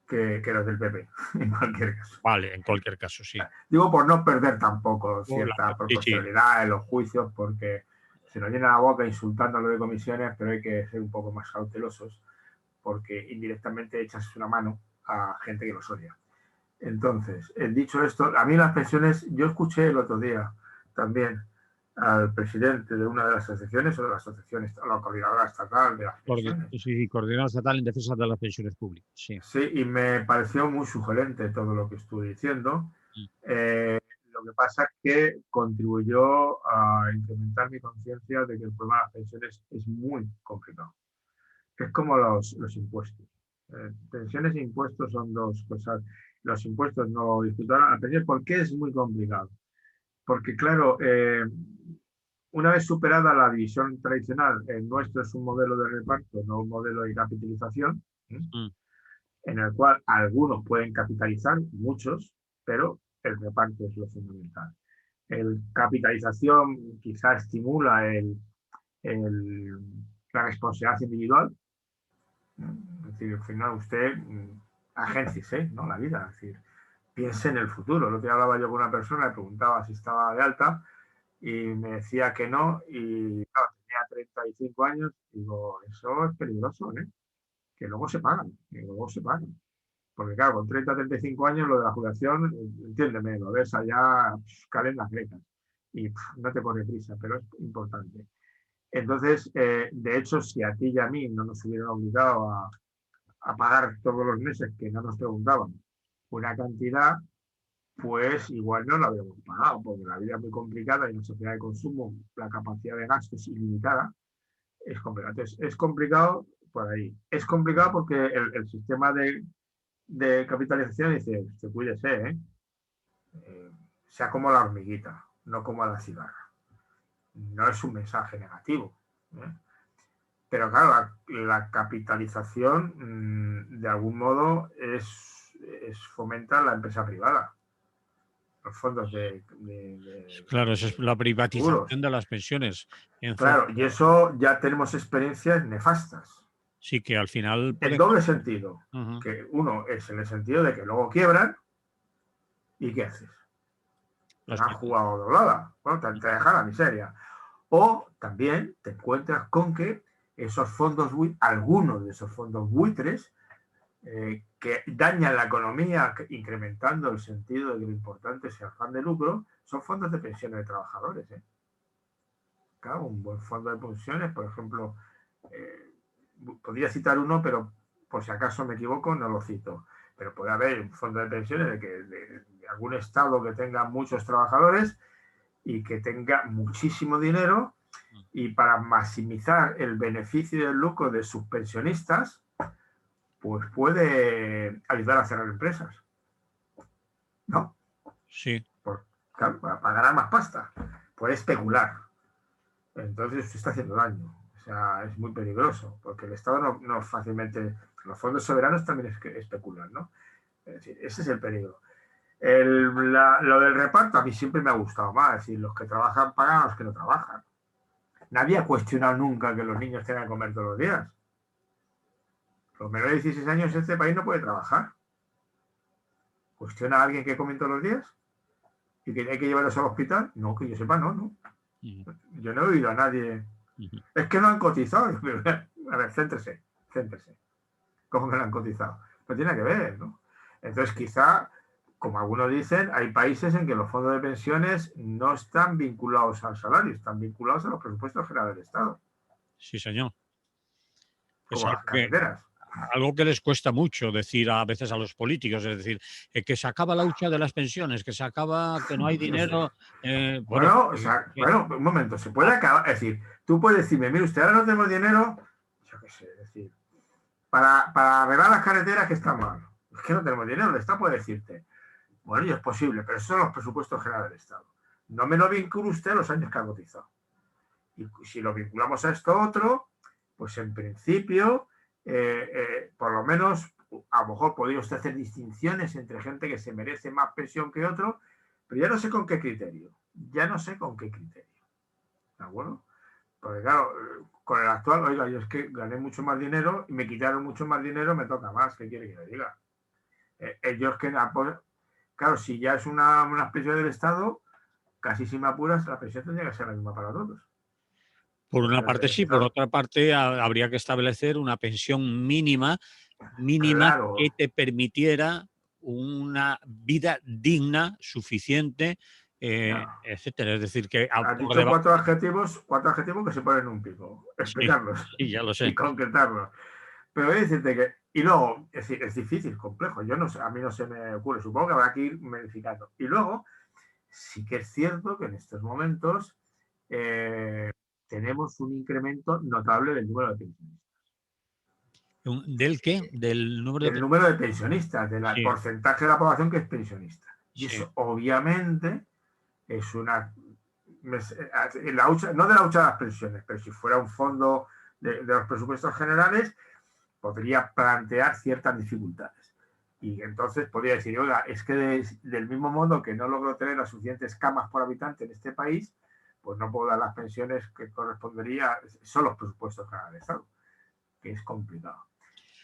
que los del PP, en cualquier caso. Vale, en cualquier caso, sí. Digo por no perder tampoco Hola, cierta sí, sí, proporcionalidad en los juicios, porque se nos llena la boca insultando a lo de comisiones, pero hay que ser un poco más cautelosos, porque indirectamente echas una mano a gente que los odia. Entonces, dicho esto, a mí las pensiones, yo escuché el otro día también al presidente de una de las asociaciones, o de la asociación, la coordinadora estatal de las pensiones. sí, coordinador estatal en defensa de las pensiones públicas, sí. Sí, y me pareció muy sugerente todo lo que estuve diciendo. Lo que pasa es que contribuyó a incrementar mi conciencia de que el problema de las pensiones es muy complicado. Es como los impuestos. Pensiones e impuestos son dos cosas. Los impuestos no disfrutarán la pensión. ¿Por qué es muy complicado? Porque, claro, una vez superada la división tradicional, el nuestro es un modelo de reparto, no un modelo de capitalización, en el cual algunos pueden capitalizar, muchos, pero el reparto es lo fundamental. El capitalización quizá estimula la responsabilidad individual. Es decir, al final usted agénciese, ¿no? La vida, es decir, piense en el futuro. Lo que hablaba yo con una persona, le preguntaba si estaba de alta y me decía que no, y claro, tenía 35 años, y digo, eso es peligroso, ¿eh? Que luego se pagan, que luego se pagan. Porque claro, con 30, 35 años lo de la jubilación, entiéndeme, lo ves allá, caen las gretas y no te pone prisa, pero es importante. Entonces, de hecho, si a ti y a mí no nos hubieran obligado a pagar todos los meses, que no nos preguntaban una cantidad, pues igual no la habíamos pagado, porque la vida es muy complicada y en la sociedad de consumo la capacidad de gasto es ilimitada. Es complicado. Entonces, es complicado por ahí. Es complicado porque el sistema de capitalización dice, usted cuídese, sea como la hormiguita, no como la cigarra. No es un mensaje negativo. ¿Eh? Pero claro, la capitalización de algún modo es fomentar la empresa privada, los fondos Claro, esa es la seguros. privatización de las pensiones. Claro, y eso ya tenemos experiencias nefastas. Sí, que al final En pueden... doble sentido. Uh-huh. Que uno es en el sentido de que luego quiebran y ¿qué haces? Te han jugado doblada, bueno, te deja la miseria. O también te encuentras con que esos fondos, algunos de esos fondos buitres, que dañan la economía incrementando el sentido de que lo importante es el afán de lucro, son fondos de pensiones de trabajadores. Claro, un buen fondo de pensiones, por ejemplo, podría citar uno, pero por si acaso me equivoco, no lo cito. Pero puede haber un fondo de pensiones de algún estado que tenga muchos trabajadores y que tenga muchísimo dinero, y para maximizar el beneficio y el lucro de sus pensionistas, pues puede ayudar a cerrar empresas. ¿No? Sí. Claro, para ganar más pasta. Puede especular. Entonces se está haciendo daño. O sea, es muy peligroso, porque el Estado no fácilmente... Los fondos soberanos también especulan, ¿no? Es decir, ese es el peligro. Lo del reparto a mí siempre me ha gustado más. Es decir, los que trabajan pagan a los que no trabajan. Nadie ha cuestionado nunca que los niños tengan que comer todos los días. Los menores de 16 años en este país no puede trabajar. ¿Cuestiona a alguien que come todos los días? ¿Y que hay que llevarlos al hospital? No, que yo sepa, no. Yo no he oído a nadie. Es que no han cotizado. A ver, céntrese. ¿Cómo que no han cotizado? No tiene que ver, ¿no? Entonces, quizá, como algunos dicen, hay países en que los fondos de pensiones no están vinculados al salario, están vinculados a los presupuestos generales del Estado. Sí, señor. Como las carreteras. Algo que les cuesta mucho decir a veces a los políticos, es decir, que se acaba la hucha de las pensiones, que se acaba, que no hay dinero. Bueno, un momento, se puede acabar, es decir, tú puedes decirme, mire usted, ahora no tenemos dinero, yo qué sé, es decir, para arreglar las carreteras que están mal. Es que no tenemos dinero, el Estado puede decirte, bueno, y es posible, pero esos son los presupuestos generales del Estado. No me lo vincule usted a los años que ha cotizado. Y si lo vinculamos a esto otro, pues en principio, por lo menos, a lo mejor podría usted hacer distinciones entre gente que se merece más pensión que otro, pero ya no sé con qué criterio. ¿De acuerdo? Porque claro, con el actual, oiga, yo es que gané mucho más dinero y me quitaron mucho más dinero, me toca más. ¿Qué quiere que le diga? Ellos que, claro, si ya es una pensión del Estado, casi si me apuras, la pensión tendría que ser la misma para todos. Por una parte sí, por otra parte habría que establecer una pensión mínima claro, que te permitiera una vida digna, suficiente, etcétera. Es decir, que... Has dicho cuatro adjetivos que se ponen en un pico. Explicarlos. Sí, ya lo sé. Y concretarlos. Pero voy a decirte que... Y luego, es difícil, complejo. Yo no sé, a mí no se me ocurre. Supongo que habrá que ir verificando. Y luego, sí que es cierto que en estos momentos tenemos un incremento notable del número de pensionistas. ¿Del qué? Del número de pensionistas, del porcentaje de la población que es pensionista. Y eso, obviamente, es una... no de la hucha de las pensiones, pero si fuera un fondo de los presupuestos generales, podría plantear ciertas dificultades. Y entonces podría decir, oiga, es que del mismo modo que no logro tener las suficientes camas por habitante en este país, pues no puedo dar las pensiones que correspondería, son los presupuestos generales del Estado, que es complicado.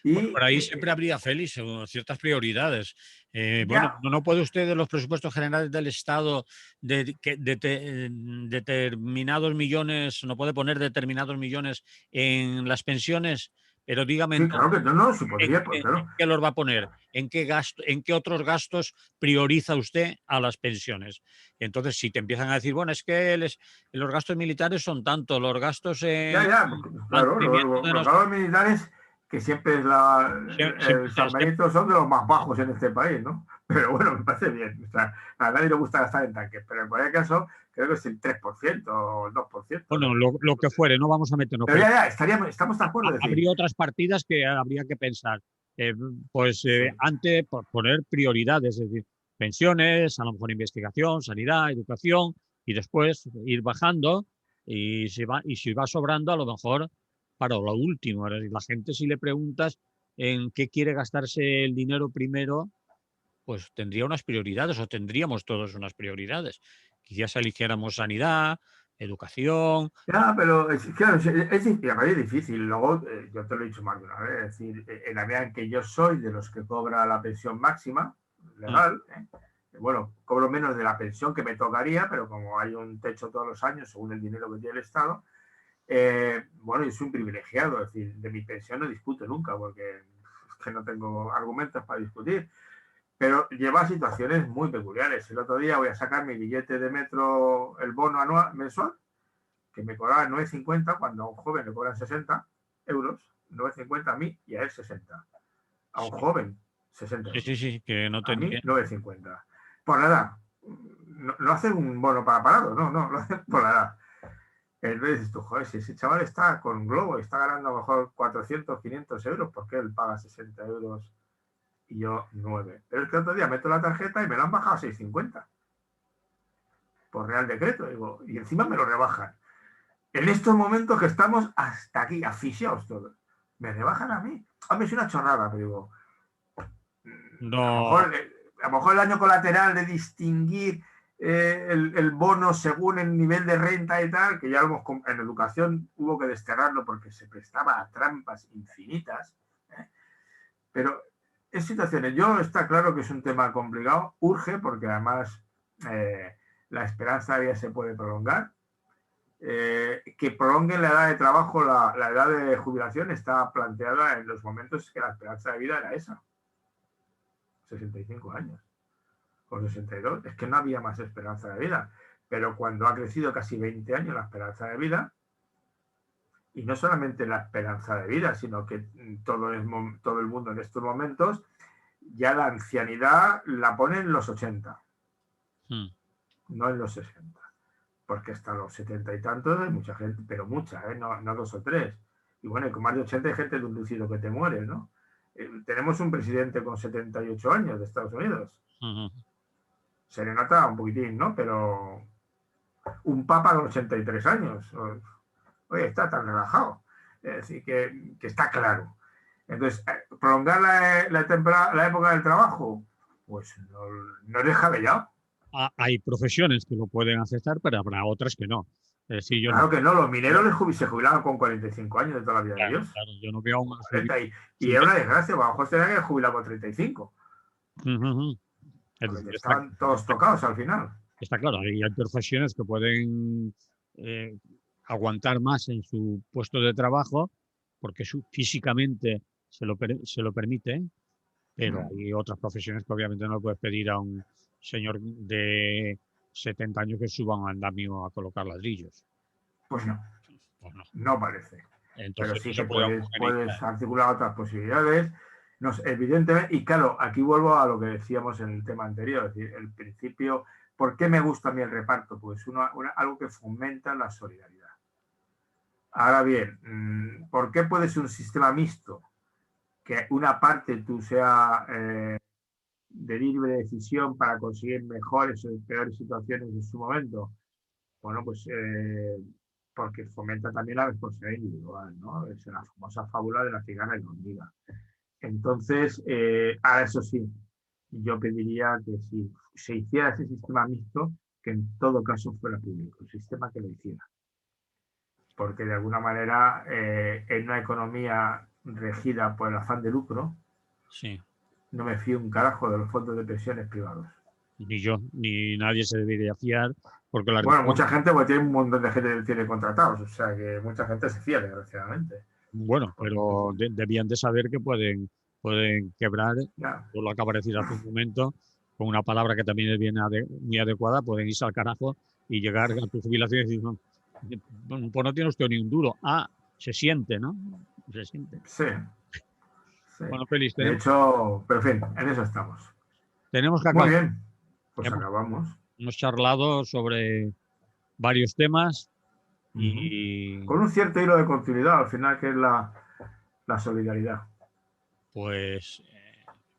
Bueno, por ahí siempre habría, Félix, ciertas prioridades. Bueno, no puede usted de los presupuestos generales del Estado determinados millones, no puede poner determinados millones en las pensiones, pero dígame, sí, claro que no, se podría, ¿en qué los va a poner? ¿En qué otros gastos prioriza usted a las pensiones? Entonces, si te empiezan a decir, bueno, es que los gastos militares son tanto, los gastos claro, los gastos militares, que siempre es el San Benito, son de los más bajos en este país, ¿no? Pero bueno, me parece bien. O sea, a nadie le gusta gastar en tanques, pero en cualquier caso, creo que es el 3% o el 2%. Bueno, lo que fuere, no vamos a meternos. Pero estamos de acuerdo. Habría otras partidas que habría que pensar. Antes, por poner prioridades, es decir, pensiones, a lo mejor investigación, sanidad, educación, y después ir bajando, y si va sobrando, a lo mejor para lo último. La gente, si le preguntas en qué quiere gastarse el dinero primero, pues tendría unas prioridades, o tendríamos todos unas prioridades. Quizás eligiéramos sanidad, educación. Pero claro, es difícil. Luego, yo te lo he dicho más de una vez, es decir, en la medida en que yo soy de los que cobra la pensión máxima legal, bueno, cobro menos de la pensión que me tocaría, pero como hay un techo todos los años según el dinero que tiene el Estado, bueno, yo soy un privilegiado, es decir, de mi pensión no discuto nunca, porque que no tengo argumentos para discutir, pero lleva a situaciones muy peculiares. El otro día voy a sacar mi billete de metro, el bono anual mensual, que me cobraban 9,50 cuando a un joven le cobran 60 euros, 9,50 a mí y a él 60. A un joven, 60 Sí, euros. sí, que no A mí, tenía. 9,50. Por la edad. No hacen un bono para parados, no, lo hacen por la edad. Entonces dices tú, joder, si ese chaval está con Globo y está ganando a lo mejor 400, 500 euros, ¿por qué él paga 60 euros y yo 9? Pero es que otro día meto la tarjeta y me lo han bajado a 6,50 por Real Decreto, digo, y encima me lo rebajan. En estos momentos que estamos hasta aquí, asfixiados todos, me rebajan a mí. A mí es una chorrada, pero digo, No, a lo mejor el daño colateral de distinguir el bono según el nivel de renta y tal, que ya en educación hubo que desterrarlo porque se prestaba a trampas infinitas, pero es situaciones. Está claro que es un tema complicado, urge porque además la esperanza de vida se puede prolongar. Que prolonguen la edad de trabajo, la edad de jubilación está planteada en los momentos que la esperanza de vida era esa, 65 años o 62, es que no había más esperanza de vida, pero cuando ha crecido casi 20 años la esperanza de vida, y no solamente la esperanza de vida, sino que todo el mundo en estos momentos ya la ancianidad la pone en los 80, no en los 60, porque hasta los 70 y tantos hay mucha gente, pero mucha, no 2 o 3, y bueno, con más de 80 hay gente de un lucido que te muere, ¿no? Tenemos un presidente con 78 años de Estados Unidos. Se le nota un poquitín, ¿no? Pero un papa con 83 años, oye, está tan relajado. Es decir, que está claro. Entonces, prolongar la época del trabajo, pues no es descabellado. Hay profesiones que lo pueden aceptar, pero habrá otras que no. Es decir, yo Claro no, que no, los mineros se jubilaban con 45 años de toda la vida de claro, Dios. claro, yo no veo a un 40, y era una desgracia, a lo mejor se que jubilar con 35, Es porque decir, estaban todos tocados al final. está claro, hay profesiones que pueden aguantar más en su puesto de trabajo porque físicamente se lo permite, pero hay otras profesiones que obviamente no le puedes pedir a un señor de 70 años que suba a un andamio a colocar ladrillos. Pues no, Pues no. no parece. Pero Entonces no sí se que puede puedes homogeneizar. articular otras posibilidades. No sé, evidentemente, y claro, aquí vuelvo a lo que decíamos en el tema anterior, es decir, el principio, ¿por qué me gusta a mí el reparto? Pues algo que fomenta la solidaridad. Ahora bien, ¿por qué puede ser un sistema mixto? Que una parte tú sea de libre decisión para conseguir mejores o peores situaciones en su momento. Bueno, pues porque fomenta también la responsabilidad individual, ¿no? Es la famosa fábula de la cigana y la hormiga. Entonces, ahora eso sí, yo pediría que si se hiciera ese sistema mixto, que en todo caso fuera público, el sistema que lo hiciera. Porque de alguna manera, en una economía regida por el afán de lucro, Sí. no me fío un carajo de los fondos de pensiones privados. Ni yo, ni nadie se debería fiar, porque la Bueno, reforma, mucha gente, porque tiene un montón de gente que tiene contratados, o sea que mucha gente se fía, desgraciadamente. bueno, pero debían de saber que pueden quebrar, Ya. yo lo acabo de decir hace un momento, con una palabra que también es bien muy adecuada, pueden irse al carajo y llegar a tu jubilación y decir, no, pues no tiene usted ni un duro. Ah, se siente, ¿no? Se siente. Sí, sí. Bueno, Félix, De hecho, pero en fin, en eso estamos. tenemos que Muy acabar. bien, pues Hemos, acabamos. hemos charlado sobre varios temas y Con un cierto hilo de continuidad, al final, que es la solidaridad. pues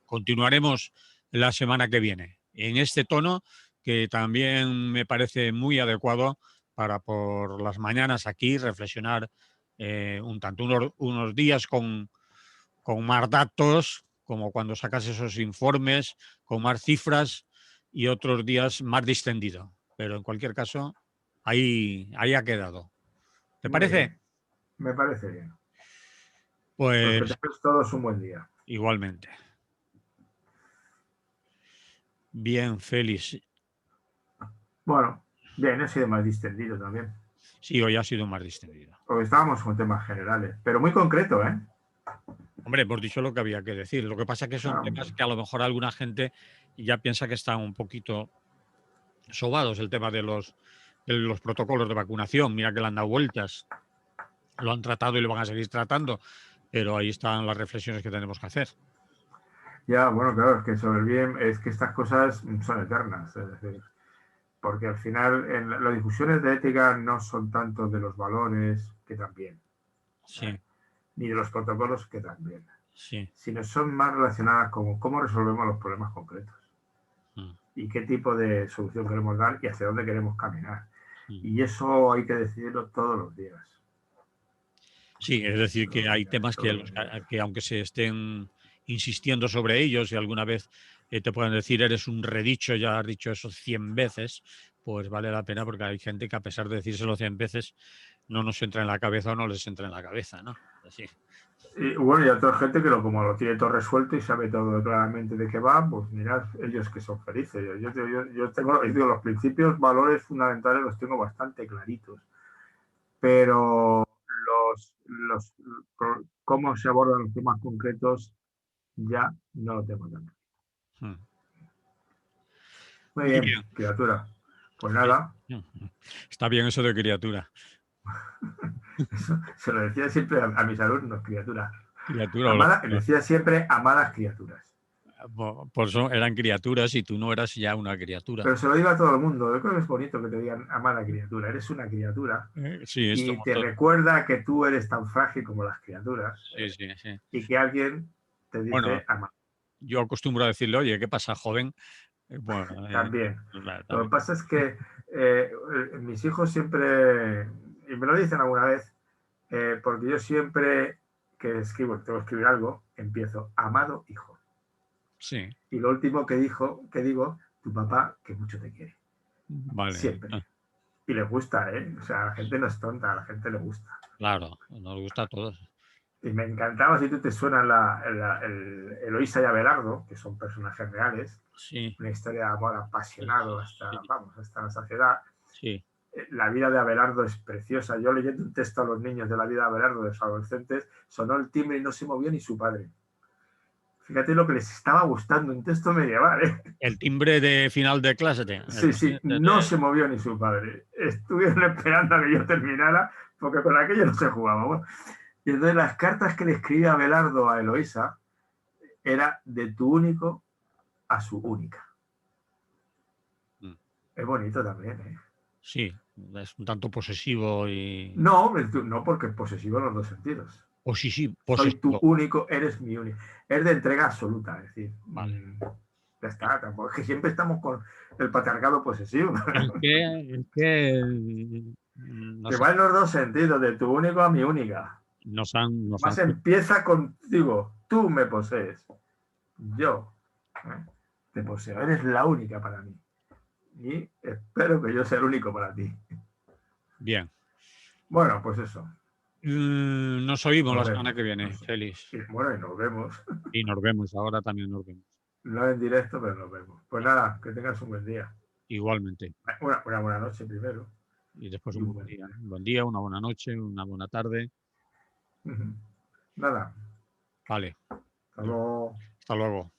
continuaremos la semana que viene en este tono que también me parece muy adecuado para por las mañanas aquí reflexionar un tanto, unos días con más datos, como cuando sacas esos informes, con más cifras y otros días más distendido. Pero en cualquier caso, ahí ha quedado. ¿Te Muy parece? bien, me parece bien. Pues que Pues tengáis todos un buen día. igualmente. Bien, Félix. Bueno, bien, he sido más distendido también. Sí, hoy ha sido más distendido. Porque estábamos con temas generales, pero muy concreto, ¿eh? Hombre, hemos dicho lo que había que decir. Lo que pasa es que son temas que a lo mejor alguna gente ya piensa que están un poquito sobados, el tema de los protocolos de vacunación. Mira que le han dado vueltas, lo han tratado y lo van a seguir tratando, pero ahí están las reflexiones que tenemos que hacer. Ya, bueno, claro, es que sobre el bien es que estas cosas son eternas, es decir, porque al final las discusiones de ética no son tanto de los valores, que también, Sí, ni de los protocolos, que también, sí. sino son más relacionadas con cómo resolvemos los problemas concretos y qué tipo de solución queremos dar y hacia dónde queremos caminar. Y eso hay que decidirlo todos los días. Sí, es decir, que hay temas que aunque se estén insistiendo sobre ellos y alguna vez te puedan decir eres un redicho, ya has dicho eso 100 veces, pues vale la pena porque hay gente que a pesar de decírselo 100 veces no nos entra en la cabeza o no les entra en la cabeza, ¿no? Así. Y bueno, y hay otra gente que como lo tiene todo resuelto y sabe todo claramente de qué va, pues mirad, ellos que son felices. Yo tengo, digo, los principios, valores fundamentales los tengo bastante claritos, pero cómo se abordan los temas concretos ya no lo tengo tan claro. Muy Muy bien, bien. criatura. Pues nada. Está bien eso de criatura. Eso se lo decía siempre a mis alumnos, criatura. Criatura. Decía siempre amadas criaturas. Por eso eran criaturas y tú no eras ya una criatura. Pero se lo digo a todo el mundo. Yo creo que es bonito que te digan amada criatura. Eres una criatura. Sí, Y te recuerda que tú eres tan frágil como las criaturas. Sí, sí, sí. Y que alguien te dice bueno, amada. Yo acostumbro a decirle, oye, ¿qué pasa, joven? Bueno, también. también. Lo que pasa es que mis hijos siempre, y me lo dicen alguna vez, porque yo siempre que tengo que escribir algo, empiezo, amado hijo. Sí. Y lo último que digo, tu papá que mucho te quiere. Vale. Siempre. Y les gusta, ¿eh? O sea, a la gente no es tonta, a la gente le gusta. Claro, nos gusta a todos. Y me encantaba, si tú te suena Eloísa y Abelardo, que son personajes reales, sí. Una historia de amor apasionado hasta la saciedad. Sí. La vida de Abelardo es preciosa. Yo leyendo un texto a los niños de la vida de Abelardo, de los adolescentes, sonó el timbre y no se movió ni su padre. Fíjate lo que les estaba gustando, un texto medieval, ¿eh? El timbre de final de clase. Sí, no se movió ni su padre. Estuvieron esperando a que yo terminara, porque con aquello no se jugaba. Bueno, y entonces las cartas que le escribía Abelardo a Eloísa era de tu único a su única. Es bonito también, ¿eh? Sí, es un tanto posesivo y... No, porque es posesivo en los dos sentidos. Posesivo. Soy tu único, eres mi único. Es de entrega absoluta, es decir, vale. Ya está, tampoco es que siempre estamos con el patriarcado posesivo. Que va en los dos sentidos, de tu único a mi única. Más empieza contigo, tú me posees, yo te poseo, eres la única para mí. Y espero que yo sea el único para ti. Bien. Bueno, pues eso. Nos oímos la semana que viene, Félix. Bueno, y nos vemos. Y nos vemos, ahora también nos vemos. No en directo, pero nos vemos. Pues nada, que tengas un buen día. Igualmente. Una buena noche primero. Y después un buen día. Un buen día, una buena noche, una buena tarde. Nada. Vale. Hasta luego. Hasta luego.